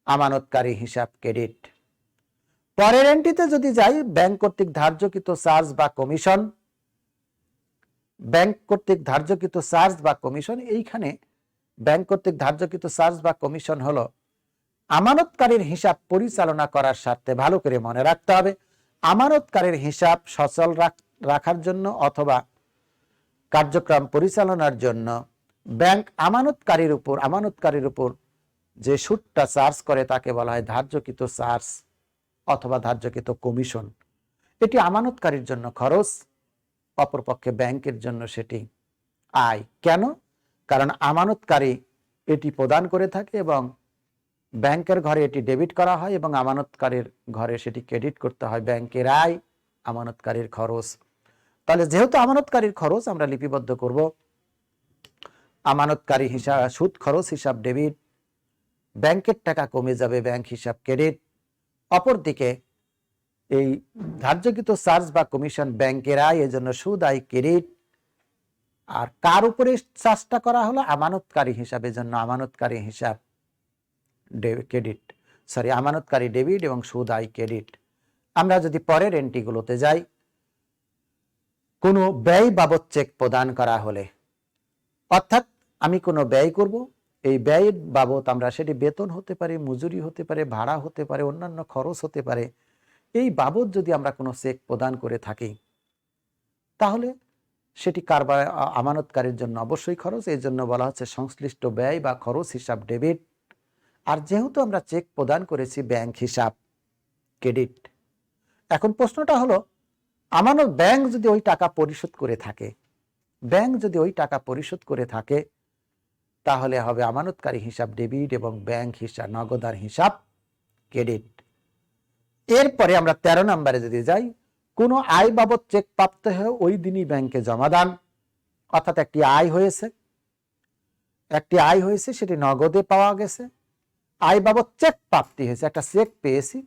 আমানতকারী হিসাব ক্রেডিট। পরের এন্ট্রিতে যদি যাই, ব্যাংক কর্তৃক ধার্যকৃত চার্জ বা কমিশন। ব্যাংক কর্তৃক ধার্যকৃত চার্জ বা কমিশন, এইখানে ব্যাংক কর্তৃক ধার্যকৃত চার্জ বা কমিশন হলো আমানতকারীর হিসাব পরিচালনা করার স্বার্থে ভালো করে মনে রাখতে হবে, আমানতকারীর হিসাব সচল রাখার জন্য অথবা কার্যক্রম পরিচালনার জন্য ব্যাংক আমানতকারীর উপর যে সুদটা চার্জ করে তাকে বলা হয় ধার্যকৃত চার্জ অথবা ধার্যকৃত কমিশন। এটি আমানতকারীর জন্য খরচ, অপরপক্ষে ব্যাংকের জন্য সেটি আয়। কেন? কারণ আমানতকারী এটি প্রদান করে থাকে এবং ব্যাংকের ঘরে এটি ডেবিট করা হয় এবং আমানতকারীর ঘরে সেটি ক্রেডিট করতে হয়। ব্যাংকের আয়, আমানতকারীর খরচ। তাহলে যেহেতু আমানতকারীর খরচ আমরা লিপিবদ্ধ করব, আমানতকারী হিসাব সুদ খরচ হিসাব ডেবিট, ব্যাংকের টাকা কমে যাবে, ব্যাংক হিসাব ক্রেডিট। অপরদিকে এই ধার্যকৃত চার্জ বা কমিশন ব্যাংকের আয়, এজন্য সুদ আয় ক্রেডিট। আর কার উপরে চার্জটা করা হলো? আমানতকারী হিসাবে, জন্য আমানতকারী হিসাব ক্রেডিট, আমানতকারী ডেবিট এবং সুদ আয় ক্রেডিট। আমরা যদি পরের এন্ট্রিগুলোতে যাই, কোনো ব্যয় বাবদ চেক প্রদান করা হলে, অর্থাৎ আমি কোনো ব্যয় করব, এই ব্যয়ের বাবদ আমরা সেটি বেতন হতে পারে, মজুরি হতে পারে, ভাড়া হতে পারে, অন্যান্য খরচ হতে পারে, এই বাবদ যদি আমরা কোনো চেক প্রদান করে থাকি তাহলে সেটি কারবার আমানতকারীর জন্য অবশ্যই খরচ। এই জন্য বলা হচ্ছে সংশ্লিষ্ট ব্যয় বা খরচ হিসাব ডেবিট। আর যেহেতু আমরা চেক প্রদান করেছি, ব্যাংক হিসাব ক্রেডিট। এখন প্রশ্নটা হলো, ব্যাংক যদি ওই টাকা পরিশোধ করে থাকে, তাহলে হবে আমানতকারী হিসাব ডেবিট এবং ব্যাংক হিসাব নগদান হিসাব ক্রেডিট। এরপরে আমরা 13 নম্বরে যদি যাই, কোনো আয় বাবদ চেক প্রাপ্ত হয়ে ওই দিনই ব্যাংকে জমা দান। অর্থাৎ একটি আয় হয়েছে, সেটি নগদে পাওয়া গেছে, আয় বাবদ চেক প্রাপ্তি হয়েছে, একটা চেক পেয়েছি,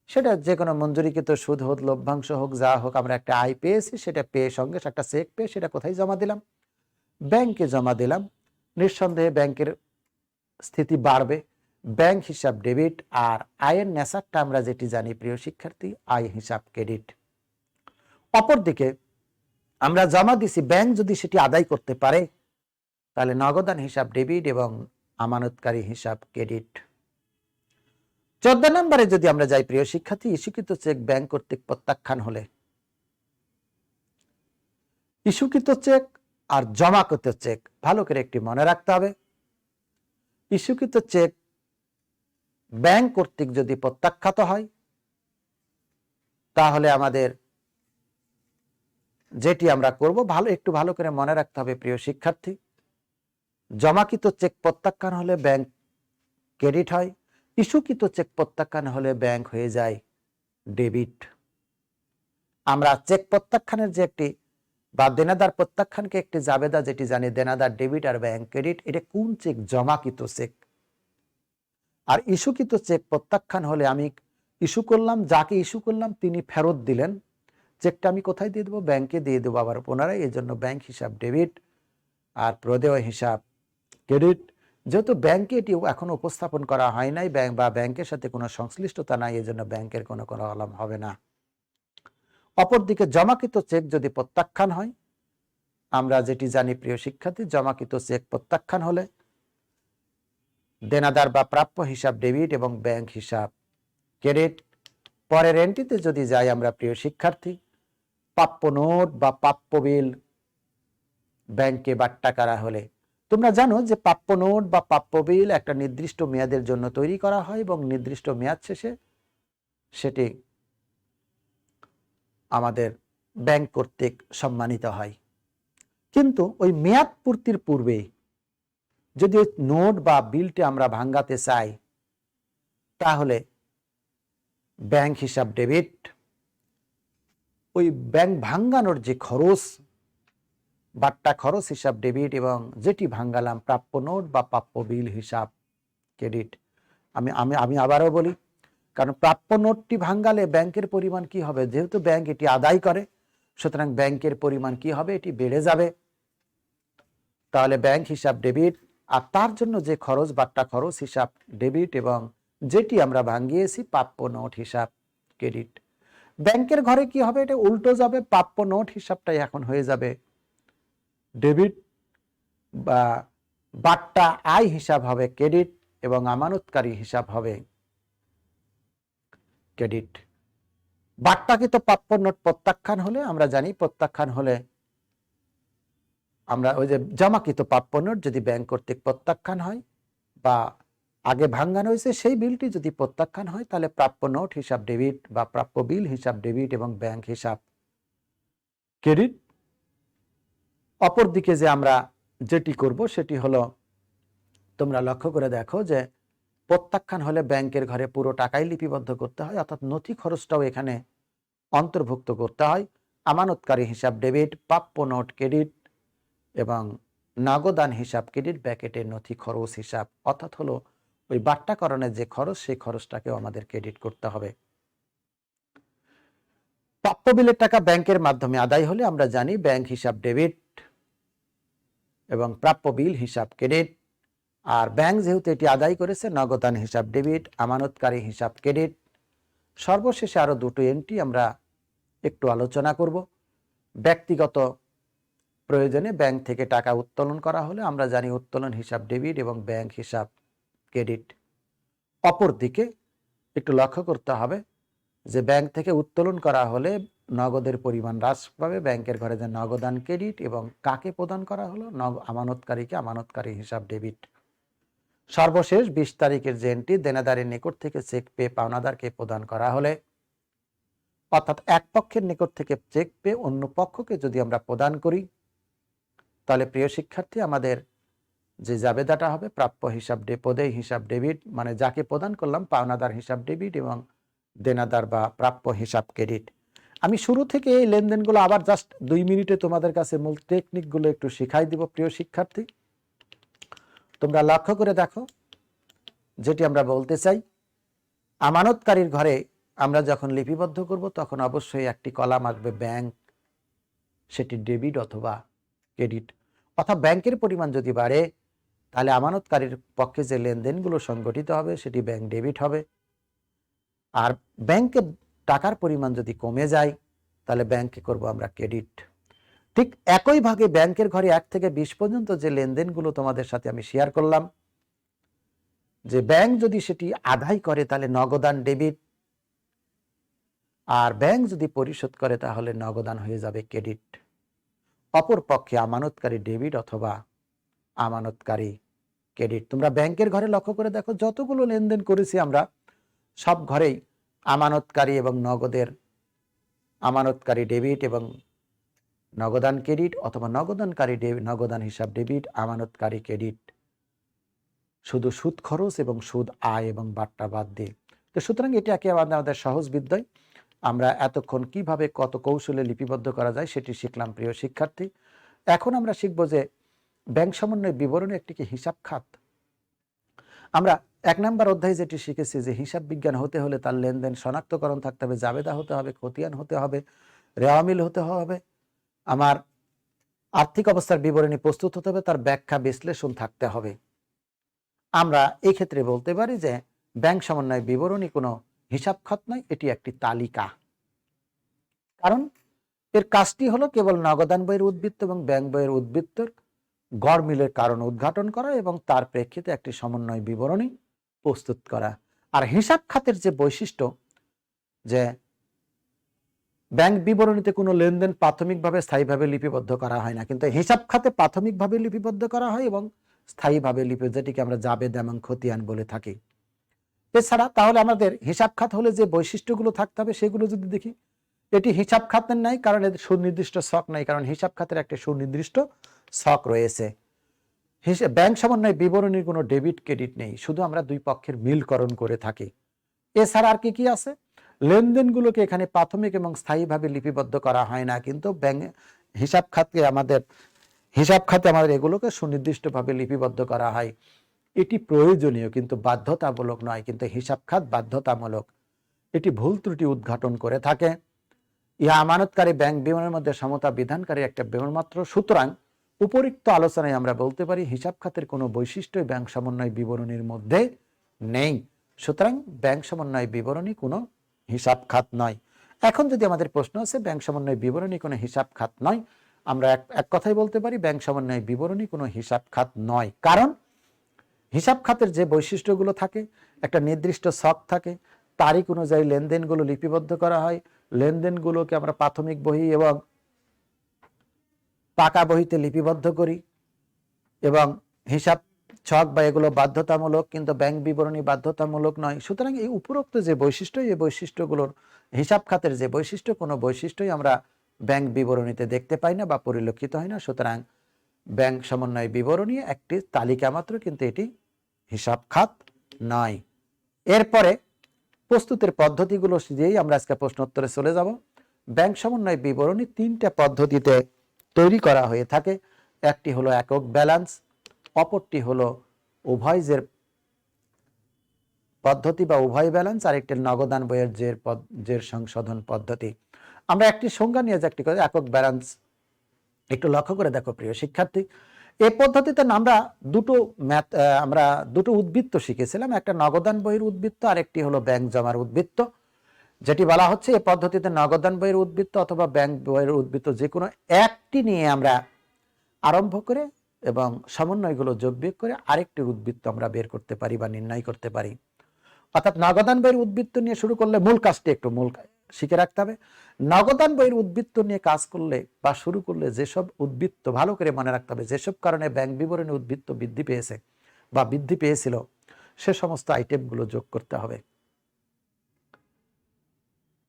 সেটা যে কোনো মঞ্জুরিকৃত সুদ হোক, লভ্যাংশ হোক, যা হোক, আমরা একটা আয় পেয়েছি, সেটা পেয়ে সঙ্গে একটা চেক পেয়ে সেটা কোথায় জমা দিলাম? ব্যাংকে জমা দিলাম। নিঃসন্দেহে ব্যাংকের স্থিতি বাড়বে, ব্যাংক হিসাব ডেবিট। আর আয়ের নেশারটা আমরা যেটি জানি প্রিয় শিক্ষার্থী, আয় হিসাব ক্রেডিট। অপরদিকে আমরা জমা দিছি, ব্যাংক যদি সেটি আদায় করতে পারে তাহলে নগদান হিসাব ডেবিট এবং আমানতকারী হিসাব ক্রেডিট। 14 নম্বরে যদি আমরা যাই প্রিয় শিক্ষার্থী, ইস্যুকৃত চেক ব্যাংক কর্তৃক প্রত্যাখ্যান হলে, ইস্যুকৃত চেক আর জমাকৃত চেক ভালো করে একটি মনে রাখতে হবে। ইস্যুকৃত চেক ব্যাংক কর্তৃক যদি প্রত্যাখ্যাত হয় তাহলে আমাদের যেটি আমরা করব, একটু ভালো করে মনে রাখতে হবে প্রিয় শিক্ষার্থী, জমাকৃত চেক প্রত্যাখ্যান হলে ব্যাংক ক্রেডিট হয়, ইস্যুকৃত চেক প্রত্যাখ্যান হলে ব্যাংক হয়ে যায় ডেবিট। আমরা চেক প্রত্যাখ্যানের যে একটি বা দেনাদার প্রত্যাখ্যানকে একটি জাবেদা যেটি জানি, দেনাদার ডেবিট আর ব্যাংক ক্রেডিট। এটা কোন চেক? জমাকৃত চেক। আর ইস্যুকৃত চেক প্রত্যাখ্যান হলে আমি ইস্যু করলাম, যাকে ইস্যু করলাম তিনি ফেরত দিলেন, চেকটা আমি কোথায় দিয়ে দেবো? ব্যাংকে দিয়ে দেবো আবার পুনরায়। এই জন্য ব্যাংক হিসাব ডেবিট আর প্রদেয় হিসাব ক্রেডিট। যেহেতু ব্যাংকে এটি এখনো উপস্থাপন করা হয় নাই, ব্যাংকের সাথে কোনো সংশ্লিষ্টতা নাই, এই জন্য ব্যাংকের কোনো কলম হবে না। অপরদিকে জমাকৃত চেক যদি প্রত্যাখ্যান হয়, আমরা যেটি জানি প্রিয় শিক্ষার্থী, জমাকৃত চেক প্রত্যাখ্যান হলে দেনাদার বা প্রাপ্য হিসাব ডেবিট এবং ব্যাংক হিসাব ক্রেডিট। পরের এন্ট্রিতে যদি যাই আমরা প্রিয় শিক্ষার্থী, প্রাপ্য নোট বা প্রাপ্য বিল ব্যাংকে বাট্টা করা হলে, তোমরা জানো যে প্রাপ্য নোট বা প্রাপ্য বিল একটা নির্দিষ্ট মেয়াদের জন্য তৈরি করা হয় এবং নির্দিষ্ট মেয়াদ শেষে সেটি আমাদের ব্যাংক কর্তৃক সম্মানিত হয়। কিন্তু ওই মেয়াদ পূর্তির পূর্বে যদি ওই নোট বা বিলটি আমরা ভাঙাতে চাই তাহলে ব্যাংক হিসাব ডেবিট, ওই ব্যাংক ভাঙ্গানোর যে খরচ, বাট্টা খরচ হিসাব ডেবিট এবং যেটি ভাঙ্গালাম প্রাপ্য নোট বা প্রাপ্য বিল হিসাব ক্রেডিট। আমি আবারও বলি, কারণ প্রাপ্য নোটটি ভাঙ্গালে ব্যাংকের পরিমাণ কি হবে? যেহেতু ব্যাংক এটি আদায় করে, সুতরাং ব্যাংকের পরিমাণ কি হবে? এটি বেড়ে যাবে। তাহলে ব্যাংক হিসাব ডেবিট, আর তার জন্য যে খরচ, বাট্টা খরচ হিসাব ডেবিট এবং যেটি আমরা ভাঙ্গিয়েছি প্রাপ্য নোট হিসাব ক্রেডিট। ব্যাংকের ঘরে কি হবে? এটা উল্টো যাবে, প্রাপ্য নোট হিসাবটাই এখন হয়ে যাবে ডেবিট বা বাট্টা আয় হিসাব হবে ক্রেডিট এবং আমানতকারী হিসাব হবে ক্রেডিট। বাট্টাকৃত প্রাপ্য নোট প্রত্যাখ্যান হলে আমরা জানি, প্রত্যাখ্যান হলে আমরা ওই যে জমাকৃত প্রাপ্য নোট যদি ব্যাংক কর্তৃক প্রত্যাখ্যান হয় বা আগে ভাঙ্গানো হয়েছে সেই বিলটি যদি প্রত্যাখ্যান হয়, তাহলে প্রাপ্য নোট হিসাব ডেবিট বা প্রাপ্য বিল হিসাব ডেবিট এবং ব্যাংক হিসাব ক্রেডিট। অপরদিকে যে আমরা যেটি করব সেটি হলো, তোমরা লক্ষ্য করে দেখো যে প্রত্যাখ্যান হলে ব্যাংকের ঘরে পুরো টাকাই লিপিবদ্ধ করতে হয়, অর্থাৎ নথি খরচটাও এখানে অন্তর্ভুক্ত করতে হয়। আমানতকারী হিসাব ডেবিট, প্রাপ্য নোট ক্রেডিট এবং নগদান হিসাব ক্রেডিট, ব্যাকেটের নথি খরচ হিসাব, অর্থাৎ হলো ওই বাট্টাকরণের যে খরচ সেই খরচটাকেও আমাদের ক্রেডিট করতে হবে। প্রাপ্য বিলের টাকা ব্যাংকের মাধ্যমে আদায় হলে আমরা জানি ব্যাংক হিসাব ডেবিট এবং প্রাপ্য বিল হিসাব ক্রেডিট। আর ব্যাংক যেহেতু এটি আদায় করেছে, নগদান হিসাব ডেবিট, আমানতকারী হিসাব ক্রেডিট। সর্বশেষে আরো দুটো এন্ট্রি আমরা একটু আলোচনা করব। ব্যক্তিগত প্রয়োজনে ব্যাংক থেকে টাকা উত্তোলন করা হলে আমরা জানি উত্তোলন হিসাব ডেবিট এবং ব্যাংক হিসাব ক্রেডিট। অপরদিকে একটু লক্ষ্য করতে হবে যে ব্যাংক থেকে উত্তোলন করা হলে নগদের পরিমাণ হ্রাস পাবে, ব্যাংকের ঘরে যে নগদান ক্রেডিট এবং কাকে প্রদান করা হলো, আমানতকারীকে আমানতকারী হিসাব ডেবিট। সর্বশেষ 20 তারিখের যে এন্ট্রি, দেনাদারের নিকট থেকে চেক পেয়ে পাওনাদারকে প্রদান করা হলে, অর্থাৎ এক পক্ষের নিকট থেকে চেক পেয়ে অন্য পক্ষকে যদি আমরা প্রদান করি, তাহলে প্রিয় শিক্ষার্থী আমাদের যে জাবেদাটা হবে প্রাপ্য হিসাব প্রদেয় হিসাব ডেবিট, মানে যাকে প্রদান করলাম পাওনাদার হিসাব ডেবিট এবং দেনাদার বা প্রাপ্য হিসাব ক্রেডিট। আমি শুরু থেকে এই লেনদেনগুলো আবার জাস্ট 2 মিনিটে তোমাদের কাছে মূল টেকনিকগুলো একটু শিখাই দিব প্রিয় শিক্ষার্থী। তোমরা লক্ষ্য করে দেখো, যেটি আমরা বলতে চাই, আমানতকারীর ঘরে আমরা যখন লিপিবদ্ধ করব তখন অবশ্যই একটি কলাম আসবে ব্যাংক, সেটি ডেবিট অথবা ক্রেডিট। অর্থাৎ ব্যাংকের পরিমাণ যদি বাড়ে তাহলে আমানতকারীর পক্ষে যে লেনদেনগুলো সংগঠিত হবে সেটি ব্যাংক ডেবিট হবে, আর ব্যাংকের টাকার পরিমাণ যদি কমে যায় তাহলে ব্যাংকে করব আমরা ক্রেডিট। ঠিক একই ভাগে ব্যাংকের ঘরে 1 থেকে 20 পর্যন্ত যে লেনদেনগুলো তোমাদের সাথে আমি শেয়ার করলাম, যে ব্যাংক যদি সেটি আদায় করে তাহলে নগদান ডেবিট, আর ব্যাংক যদি পরিশোধ করে তাহলে নগদান হয়ে যাবে ক্রেডিট। অপর পক্ষে আমানতকারী ডেবিট অথবা আমানতকারী ক্রেডিট। তোমরা ব্যাংকের ঘরে লক্ষ্য করে দেখো, যতগুলো লেনদেন করেছি আমরা সব ঘরেই আমানতকারী এবং নগদের আমানতকারী ডেবিট এবং নগদান ক্রেডিট অথবা নগদানকারী নগদান হিসাব ডেবিট, আমানতকারী ক্রেডিট, শুধু সুদ খরচ এবং সুদ আয় এবং বাট্টা বাদ দিয়ে। তো সুতরাং এটি একেবারে আমাদের সহজ বিদ্যায় আমরা এতক্ষণ কিভাবে কত কৌশলে লিপিবদ্ধ করা যায় সেটি শিখলাম প্রিয় শিক্ষার্থী। এখন আমরা শিখব যে ব্যাংক সমন্বয় বিবরণী একটি কি হিসাব খাত। আমরা 1 নম্বর অধ্যায়ে যেটি শিখেছি যে হিসাব বিজ্ঞান হতে হলে তার লেনদেন শনাক্তকরণ থাকতে হবে, জাবেদা হতে হবে, খতিয়ান হতে হবে, রেওয়ামিল হতে হবে, আমার আর্থিক অবস্থার বিবরণী প্রস্তুত হতে হবে, তার ব্যাখ্যা বিশ্লেষণ থাকতে হবে। আমরা এই ক্ষেত্রে বলতে পারি যে ব্যাংক সমন্বয় বিবরণী কোনো হিসাব খাত নয়, এটি একটি তালিকা। কারণ এর কাজটি হলো কেবল নগদান বইয়ের উদ্বৃত্ত এবং ব্যাংক বইয়ের উদ্বৃত্তর গড় মিলের কারণ উদ্ঘাটন করা এবং তার প্রেক্ষিতে একটি সমন্বয় বিবরণী প্রস্তুত করা। আর হিসাব খাতের যে বৈশিষ্ট্য, যে ব্যাংক বিবরণীতে কোনো লেনদেন প্রাথমিকভাবে স্থায়ীভাবে লিপিবদ্ধ করা হয় না, কিন্তু হিসাব খাতে প্রাথমিকভাবে লিপিবদ্ধ করা হয় এবং স্থায়ীভাবে যেটিকে আমরা জাবেদা এবং খতিয়ান বলে থাকি। এছাড়া তাহলে আমাদের হিসাব খাত হলে যে বৈশিষ্ট্যগুলো থাকতে হবে সেগুলো যদি দেখি, এটি হিসাব খাতের নাই, কারণ এর সুনির্দিষ্ট ছক নাই, কারণ হিসাব খাতের একটা সুনির্দিষ্ট ছক রয়েছে। ব্যাংক সমন্বয় বিবরণীর কোনো ডেবিট ক্রেডিট নেই, শুধু আমরা দুই পক্ষের মিলকরণ করে থাকি। এছাড়া আর কি আছে, লেনদেনগুলোকে এখানে প্রাথমিক এবং স্থায়ীভাবে লিপিবদ্ধ করা হয় না, কিন্তু হিসাব খাতে আমাদের এগুলোকে সুনির্দিষ্টভাবে লিপিবদ্ধ করা হয়। এটি প্রয়োজনীয় কিন্তু বাধ্যতামূলক নয়, কিন্তু হিসাব খাত বাধ্যতামূলক। এটি ভুল ত্রুটি উদ্ঘাটন করে থাকে। ইহা আমানতকারী ব্যাংক বিবরণের মধ্যে সমতা বিধানকারী একটা বিবরণ মাত্র। সুতরাং উপরিক্ত আলোচনায় আমরা বলতে পারি হিসাব খাতের কোনো বৈশিষ্ট্য ব্যাংক সমন্বয় বিবরণীর মধ্যে নেই। সুতরাং ব্যাংক সমন্বয় বিবরণী কোনো হিসাব খাত নয়। এখন যদি আমাদের প্রশ্ন আছে ব্যাংক সমন্বয় বিবরণী কোনো হিসাব খাত নয়, আমরা এক কথাই বলতে পারি ব্যাংক সমন্বয় বিবরণী কোনো হিসাব খাত নয়। কারণ হিসাব খাতের যে বৈশিষ্ট্যগুলো থাকে, একটা নির্দিষ্ট ছক থাকে, তারিখ অনুযায়ী লেনদেনগুলো লিপিবদ্ধ করা হয়। লেনদেনগুলোকে আমরা প্রাথমিক বহি এবং পাকা বহিতে লিপিবদ্ধ করি এবং হিসাব ছক বা এগুলো বাধ্যতামূলক, কিন্তু ব্যাংক বিবরণী বাধ্যতামূলক নয়। সুতরাং এই উপরোক্ত যে বৈশিষ্ট্য, এই বৈশিষ্ট্যগুলোর হিসাব খাতের যে বৈশিষ্ট্য, কোনো বৈশিষ্ট্যই আমরা ব্যাংক বিবরণীতে দেখতে পাই না বা পরিলক্ষিত হয় না। সুতরাং ব্যাংক সমন্বয় বিবরণী একটি তালিকা মাত্র, কিন্তু এটি হিসাব খাত নয়। এরপরে প্রস্তুতের পদ্ধতিগুলো দিয়েই আমরা আজকে প্রশ্নোত্তরে চলে যাব। ব্যাংক সমন্বয় বিবরণী তিনটা পদ্ধতিতে তৈরি করা হয়ে থাকে। একটি হলো একক ব্যালেন্স, অপরটি হলো উভয়ের পদ্ধতি বা উভয় ব্যালেন্স, আর একটি নগদান বইয়ের জের সংশোধন পদ্ধতি। আমরা একটি সংজ্ঞা নিয়ে একটি করে একক ব্যালেন্স একটু লক্ষ্য করে দেখো প্রিয় শিক্ষার্থী। এই পদ্ধতিতে আমরা দুটো উদ্বৃত্ত শিখেছিলাম, একটা নগদান বইয়ের উদ্বৃত্ত আর একটি হলো ব্যাংক জমার উদ্বৃত্ত। যেটি বলা হচ্ছে এই পদ্ধতিতে নগদান বইয়ের উদ্বৃত্ত অথবা ব্যাংক বইয়ের উদ্বৃত্ত যে কোনো একটি নিয়ে আমরা আরম্ভ করে এবং সমন্বয়গুলো যোগ বিয়োগ করে আরেকটির উদ্বৃত্ত আমরা বের করতে পারি বা নির্ণয় করতে পারি। অর্থাৎ নগদান বইয়ের উদ্বৃত্ত নিয়ে শুরু করলে মূল কাজটি একটু শিখে রাখতে হবে। নগদান বইয়ের উদ্বৃত্ত নিয়ে কাজ করলে বা শুরু করলে যেসব উদ্বৃত্ত ভালো করে মনে রাখতে হবে, যেসব কারণে ব্যাংক বিবরণী উদ্বৃত্ত বৃদ্ধি পেয়েছে বা বৃদ্ধি পেয়েছিল সে সমস্ত আইটেমগুলো যোগ করতে হবে।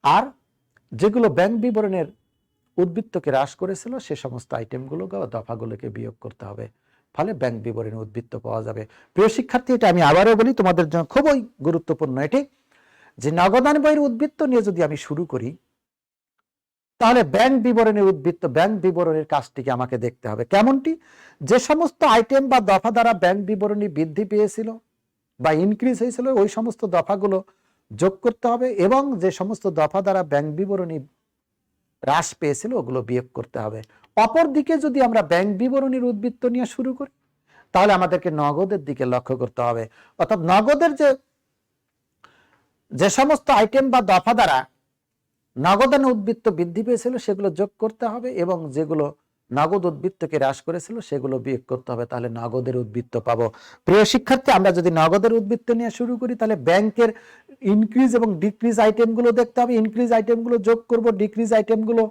আর যেগুলো ব্যাংক বিবরণের উদ্বৃত্তকে হ্রাস করেছিল সে সমস্ত আইটেমগুলো বা দফাগুলোকে বিয়োগ করতে হবে, ফলে ব্যাংক বিবরণী উদ্বৃত্ত পাওয়া যাবে। প্রিয় শিক্ষার্থী, এটা আমি আবারও বলি, তোমাদের জন্য খুবই গুরুত্বপূর্ণ এটি, যে নগদান বইয়ের উদ্বৃত্ত নিয়ে যদি আমি শুরু করি তাহলে ব্যাংক বিবরণীর উদ্বৃত্ত, ব্যাংক বিবরণীর কাজটিকে আমাকে দেখতে হবে কেমনটি, যে সমস্ত আইটেম বা দফা দ্বারা ব্যাংক বিবরণী বৃদ্ধি পেয়েছিল বা ইনক্রিজ হয়েছিল ওই সমস্ত দফাগুলো যোগ করতে হবে, এবং যে সমস্ত দফা দ্বারা ব্যাংক বিবরণী হ্রাস পেয়েছিল ওগুলো বিয়োগ করতে হবে। অপরদিকে যদি আমরা ব্যাংক বিবরণীর উদ্বৃত্ত নিয়ে শুরু করি তাহলে আমাদেরকে নগদের দিকে লক্ষ্য করতে হবে। অর্থাৎ নগদের যে সমস্ত আইটেম বা দফা দ্বারা নগদান উদ্বৃত্ত বৃদ্ধি পেয়েছিল সেগুলো যোগ করতে হবে, এবং যেগুলো নগদ উদ্বৃত্তকে হ্রাস করেছিল সেগুলো বিয়োগ করতে হবে, তাহলে নগদের উদ্বৃত্ত পাবো। প্রিয় শিক্ষার্থী, আমরা যদি নগদের উদ্বৃত্ত নিয়ে শুরু করি তাহলে ব্যাংকের ইনক্রিজ এবং ডিক্রিজ আইটেমগুলো দেখতে হবে, ইনক্রিজ আইটেমগুলো যোগ করব, ডিক্রিজ আইটেমগুলো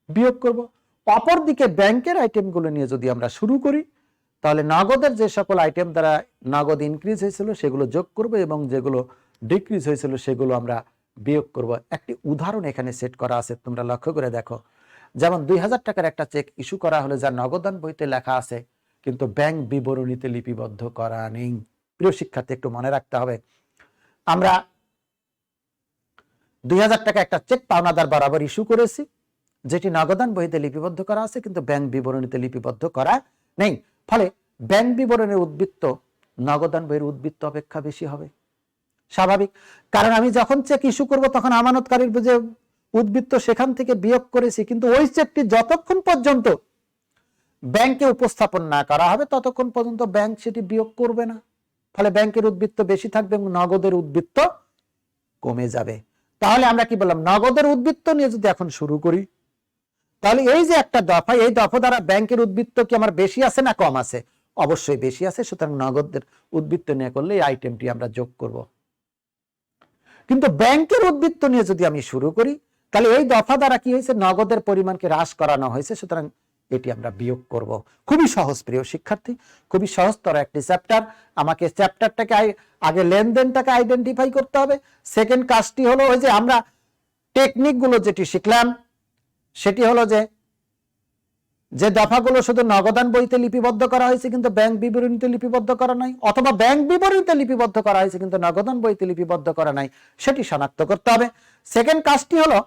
বিয়োগ করব। অপরদিকে ব্যাংকের আইটেমগুলো নিয়ে যদি আমরা শুরু করি তাহলে নগদের যে সকল আইটেম দ্বারা নগদ ইনক্রিজ হয়েছিল সেগুলো যোগ করব, এবং যেগুলো ডিক্রিজ হয়েছিল সেগুলো আমরা বিয়োগ করব। একটি উদাহরণ এখানে সেট করা আছে, তোমরা লক্ষ্য করে দেখো। যেমন 2000 টাকার একটা চেক ইস্যু করা হলে যা নগদান বইতে লেখা আছে কিন্তু ব্যাংক বিবরণীতে লিপিবদ্ধ করা নেই। প্রিয় শিক্ষার্থী, একটু মনে রাখতে হবে, আমরা 2000 টাকা একটা চেক পাওনাদার বরাবর ইস্যু করেছি যেটি নগদান বইতে লিপিবদ্ধ করা আছে কিন্তু ব্যাংক বিবরণীতে লিপিবদ্ধ করা নেই, ফলে ব্যাংক বিবরণের উদ্বৃত্ত নগদান বইয়ের উদ্বৃত্ত অপেক্ষা বেশি হবে। স্বাভাবিক, কারণ আমি যখন চেক ইস্যু করব তখন আমানতকারীর যে উদ্বৃত্ত সেখান থেকে বিয়োগ করেছি, কিন্তু ওই চেকটি যতক্ষণ পর্যন্ত ব্যাংকে উপস্থাপন না করা হবে ততক্ষণ পর্যন্ত ব্যাংক সেটি বিয়োগ করবে না, ফলে ব্যাংকের উদ্বৃত্ত বেশি থাকবে এবং নগদের উদ্বৃত্ত কমে যাবে। তাহলে আমরা কি বললাম, নগদের উদ্বৃত্ত নিয়ে যদি এখন শুরু করি তাহলে এই যে একটা দফা, এই দফা দ্বারা ব্যাংকের উদ্বৃত্ত কি আমার বেশি আছে না কম আছে? অবশ্যই বেশি আছে, সুতরাং নগদের উদ্বৃত্ত নিয়ে করলে এই আইটেমটি আমরা যোগ করব। কিন্তু ব্যাংকের উদ্বৃত্ত নিয়ে যদি আমি শুরু করি তাহলে এই দফা দ্বারা কি হয়েছে, নগদের পরিমাণকে হ্রাস করানো হয়েছে, সুতরাং এটি আমরা বিয়োগ করব। খুবই সহজ প্রিয় শিক্ষার্থী, খুবই সহজতর একটি চ্যাপ্টার। আমাকে চ্যাপ্টারটাকে আগে লেনদেনটাকে আইডেন্টিফাই করতে হবে। সেকেন্ড কাজটি হলো ওই যে আমরা টেকনিকগুলো যেটি শিখলাম সেটি হলো যে দফাগুলো শুধু নগদান বইতে লিপিবদ্ধ করা হয়েছে কিন্তু ব্যাংক বিবরণীতে লিপিবদ্ধ করা নাই, অথবা ব্যাংক বিবরণীতে লিপিবদ্ধ করা হয়েছে কিন্তু নগদান বইতে লিপিবদ্ধ করা নাই, সেটি শনাক্ত করতে হবে। সেকেন্ড কাজটি হলো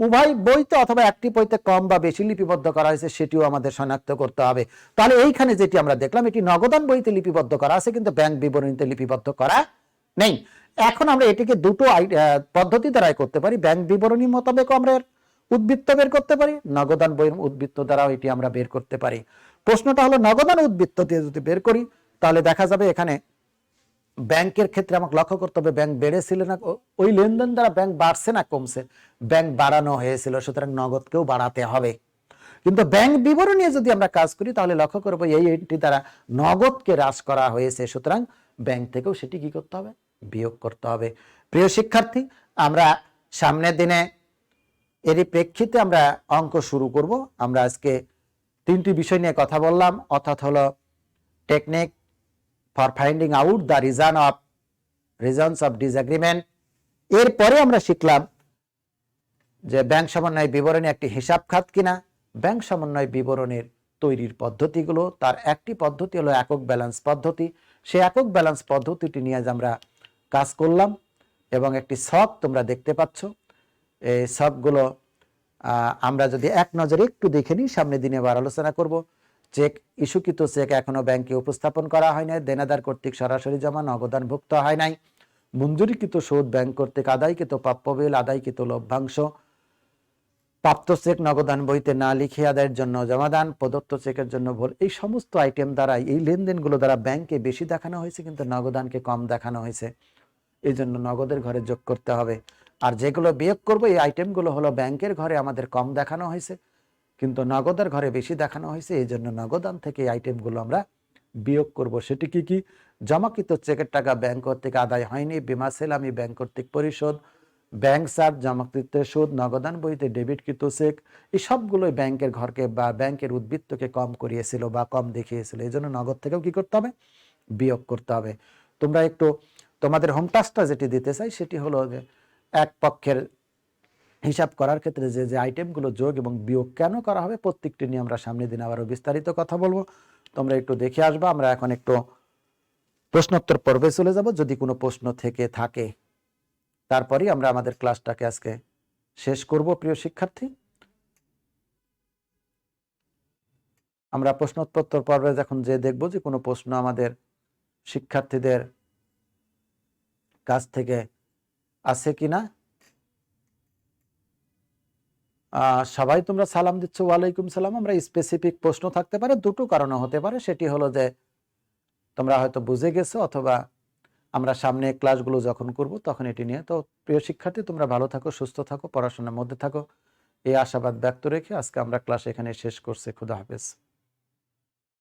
উভয় বইতে অথবা একটি বইতে কম বা বেশি লিপিবদ্ধ করা হয়েছে সেটিও আমাদের শনাক্ত করতে হবে। তাহলে এইখানে যেটি আমরা দেখলাম এটি নগদান বইতে লিপিবদ্ধ করা আছে কিন্তু ব্যাংক বিবরণীতে লিপিবদ্ধ করা নেই। এখন আমরা এটিকে দুটো পদ্ধতি দ্বারাই করতে পারি। ব্যাংক বিবরণী মোতাবেক আমরা উদ্বৃত্ত বের করতে পারি, নগদান বইয়ের উদ্বৃত্ত দ্বারাও এটি আমরা বের করতে পারি। প্রশ্নটা হলো নগদান উদ্বৃত্ত দিয়ে যদি বের করি তাহলে দেখা যাবে এখানে ব্যাংকের ক্ষেত্রে আমাকে লক্ষ্য করতে হবে ব্যাংক বেড়েছিল না, ওই লেনদেন দ্বারা ব্যাংক বাড়ছে না কমছে, ব্যাংক বাড়ানো হয়েছিল, সুতরাং নগদকেও বাড়াতে হবে। কিন্তু ব্যাংক বিবরণী নিয়ে যদি আমরা কাজ করি তাহলে লক্ষ্য করব এই এন্ট্রি দ্বারা নগদকে হ্রাস করা হয়েছে, সুতরাং ব্যাংক থেকেও সেটি কি করতে হবে, বিয়োগ করতে হবে। প্রিয় শিক্ষার্থী, আমরা সামনের দিনে এরই প্রেক্ষিতে আমরা অঙ্ক শুরু করব। আমরা আজকে 3টি বিষয় নিয়ে কথা বললাম, অর্থাৎ হলো technique for finding out the reasons of disagreement. এরপরে আমরা শিখলাম যে ব্যাংক সমন্বয় বিবরণী একটি হিসাব খাত কিনা, ব্যাংক সমন্বয় বিবরণীর তৈরির পদ্ধতিগুলো। তার একটি পদ্ধতি হলো একক ব্যালেন্স পদ্ধতি। সেই একক ব্যালেন্স পদ্ধতিটি নিয়ে আজ আমরা কাজ করলাম এবং একটি ছক তোমরা দেখতে পাচ্ছ। এই ছকগুলো আমরা যদি এক নজরে একটু দেখে নিই, সামনের দিনে আবার আলোচনা করব। চেক ইস্যুকৃত চেক এখনো ব্যাংকে উপস্থাপন করা হয় নাই, দেনাদার কর্তৃক সরাসরি জমা নগদানভুক্ত হয় নাই, মঞ্জুরিকৃত সুদ ব্যাংক কর্তৃক আদায়কৃত প্রাপ্য বিল, আদায়কৃত লভ্যাংশ, প্রাপ্ত চেক নগদান বইতে না লিখে আদায়ের জন্য জমাদান, প্রদত্ত চেকের জন্য ভুল, এই সমস্ত আইটেম দ্বারা, এই লেনদেনগুলো দ্বারা ব্যাংকে বেশি দেখানো হয়েছে কিন্তু নগদানকে কম দেখানো হয়েছে, এই জন্য নগদের ঘরে যোগ করতে হবে। আর যেগুলো বিয়োগ করবো এই আইটেমগুলো হলো ব্যাংকের ঘরে আমাদের কম দেখানো হয়েছে কিন্তু নগদের ঘরে বেশি দেখানো হয়েছে, এই জন্য নগদান থেকে এই আইটেমগুলো আমরা বিয়োগ করব। সেটি কি কি? জমাকৃত চেকের টাকা ব্যাংক কর্তৃক আদায় হয়নি, বিমা সেলামি ব্যাংক কর্তৃক পরিশোধ, ব্যাংক চার্জ, জমাকৃত সুদ, নগদান বইতে ডেবিটকৃত চেক, এই সবগুলোই ব্যাংকের ঘরকে বা ব্যাংকের উদ্বৃত্তকে কম করিয়েছিল বা কম দেখিয়েছিল, এই জন্য নগদ থেকেও কি করতে হবে, বিয়োগ করতে হবে। তোমরা একটু তোমাদের হোম টাস্কটা যেটি দিতে চাই সেটি হলো যে এক পক্ষের হিসাব করার ক্ষেত্রে যে যে আইটেমগুলো যোগ এবং বিয়োগ কেন করা হবে প্রত্যেকটি নিয়ে আমরা সামনের দিন আবারও বিস্তারিত কথা বলবো। তোমরা একটু দেখে আসবা। আমরা এখন একটু প্রশ্নোত্তর পর্বে চলে যাব, যদি কোনো প্রশ্ন থেকে থাকে তারপরেই আমরা আমাদের ক্লাসটাকে আজকে শেষ করব। প্রিয় শিক্ষার্থী, আমরা প্রশ্নোত্তর পর্বে যখন যে দেখব যে কোনো প্রশ্ন আমাদের শিক্ষার্থীদের কাছ থেকে আছে কিনা। সবাই তোমরা সালাম দিচ্ছ, ওয়ালাইকুম সালাম। আমরা স্পেসিফিক প্রশ্ন থাকতে পারে, দুটো কারণে হতে পারে। সেটি হলো যে তোমরা হয়তো বুঝে গেছো অথবা আমরা সামনে ক্লাসগুলো যখন করব তখন এটি নিয়ে। তো প্রিয় শিক্ষার্থী, তোমরা ভালো থাকো, সুস্থ থাকো, পড়াশোনার মধ্যে থাকো, এই আশাবাদ ব্যক্ত রেখে আজকে আমরা ক্লাস এখানে শেষ করছি। খুদা হাফেজ।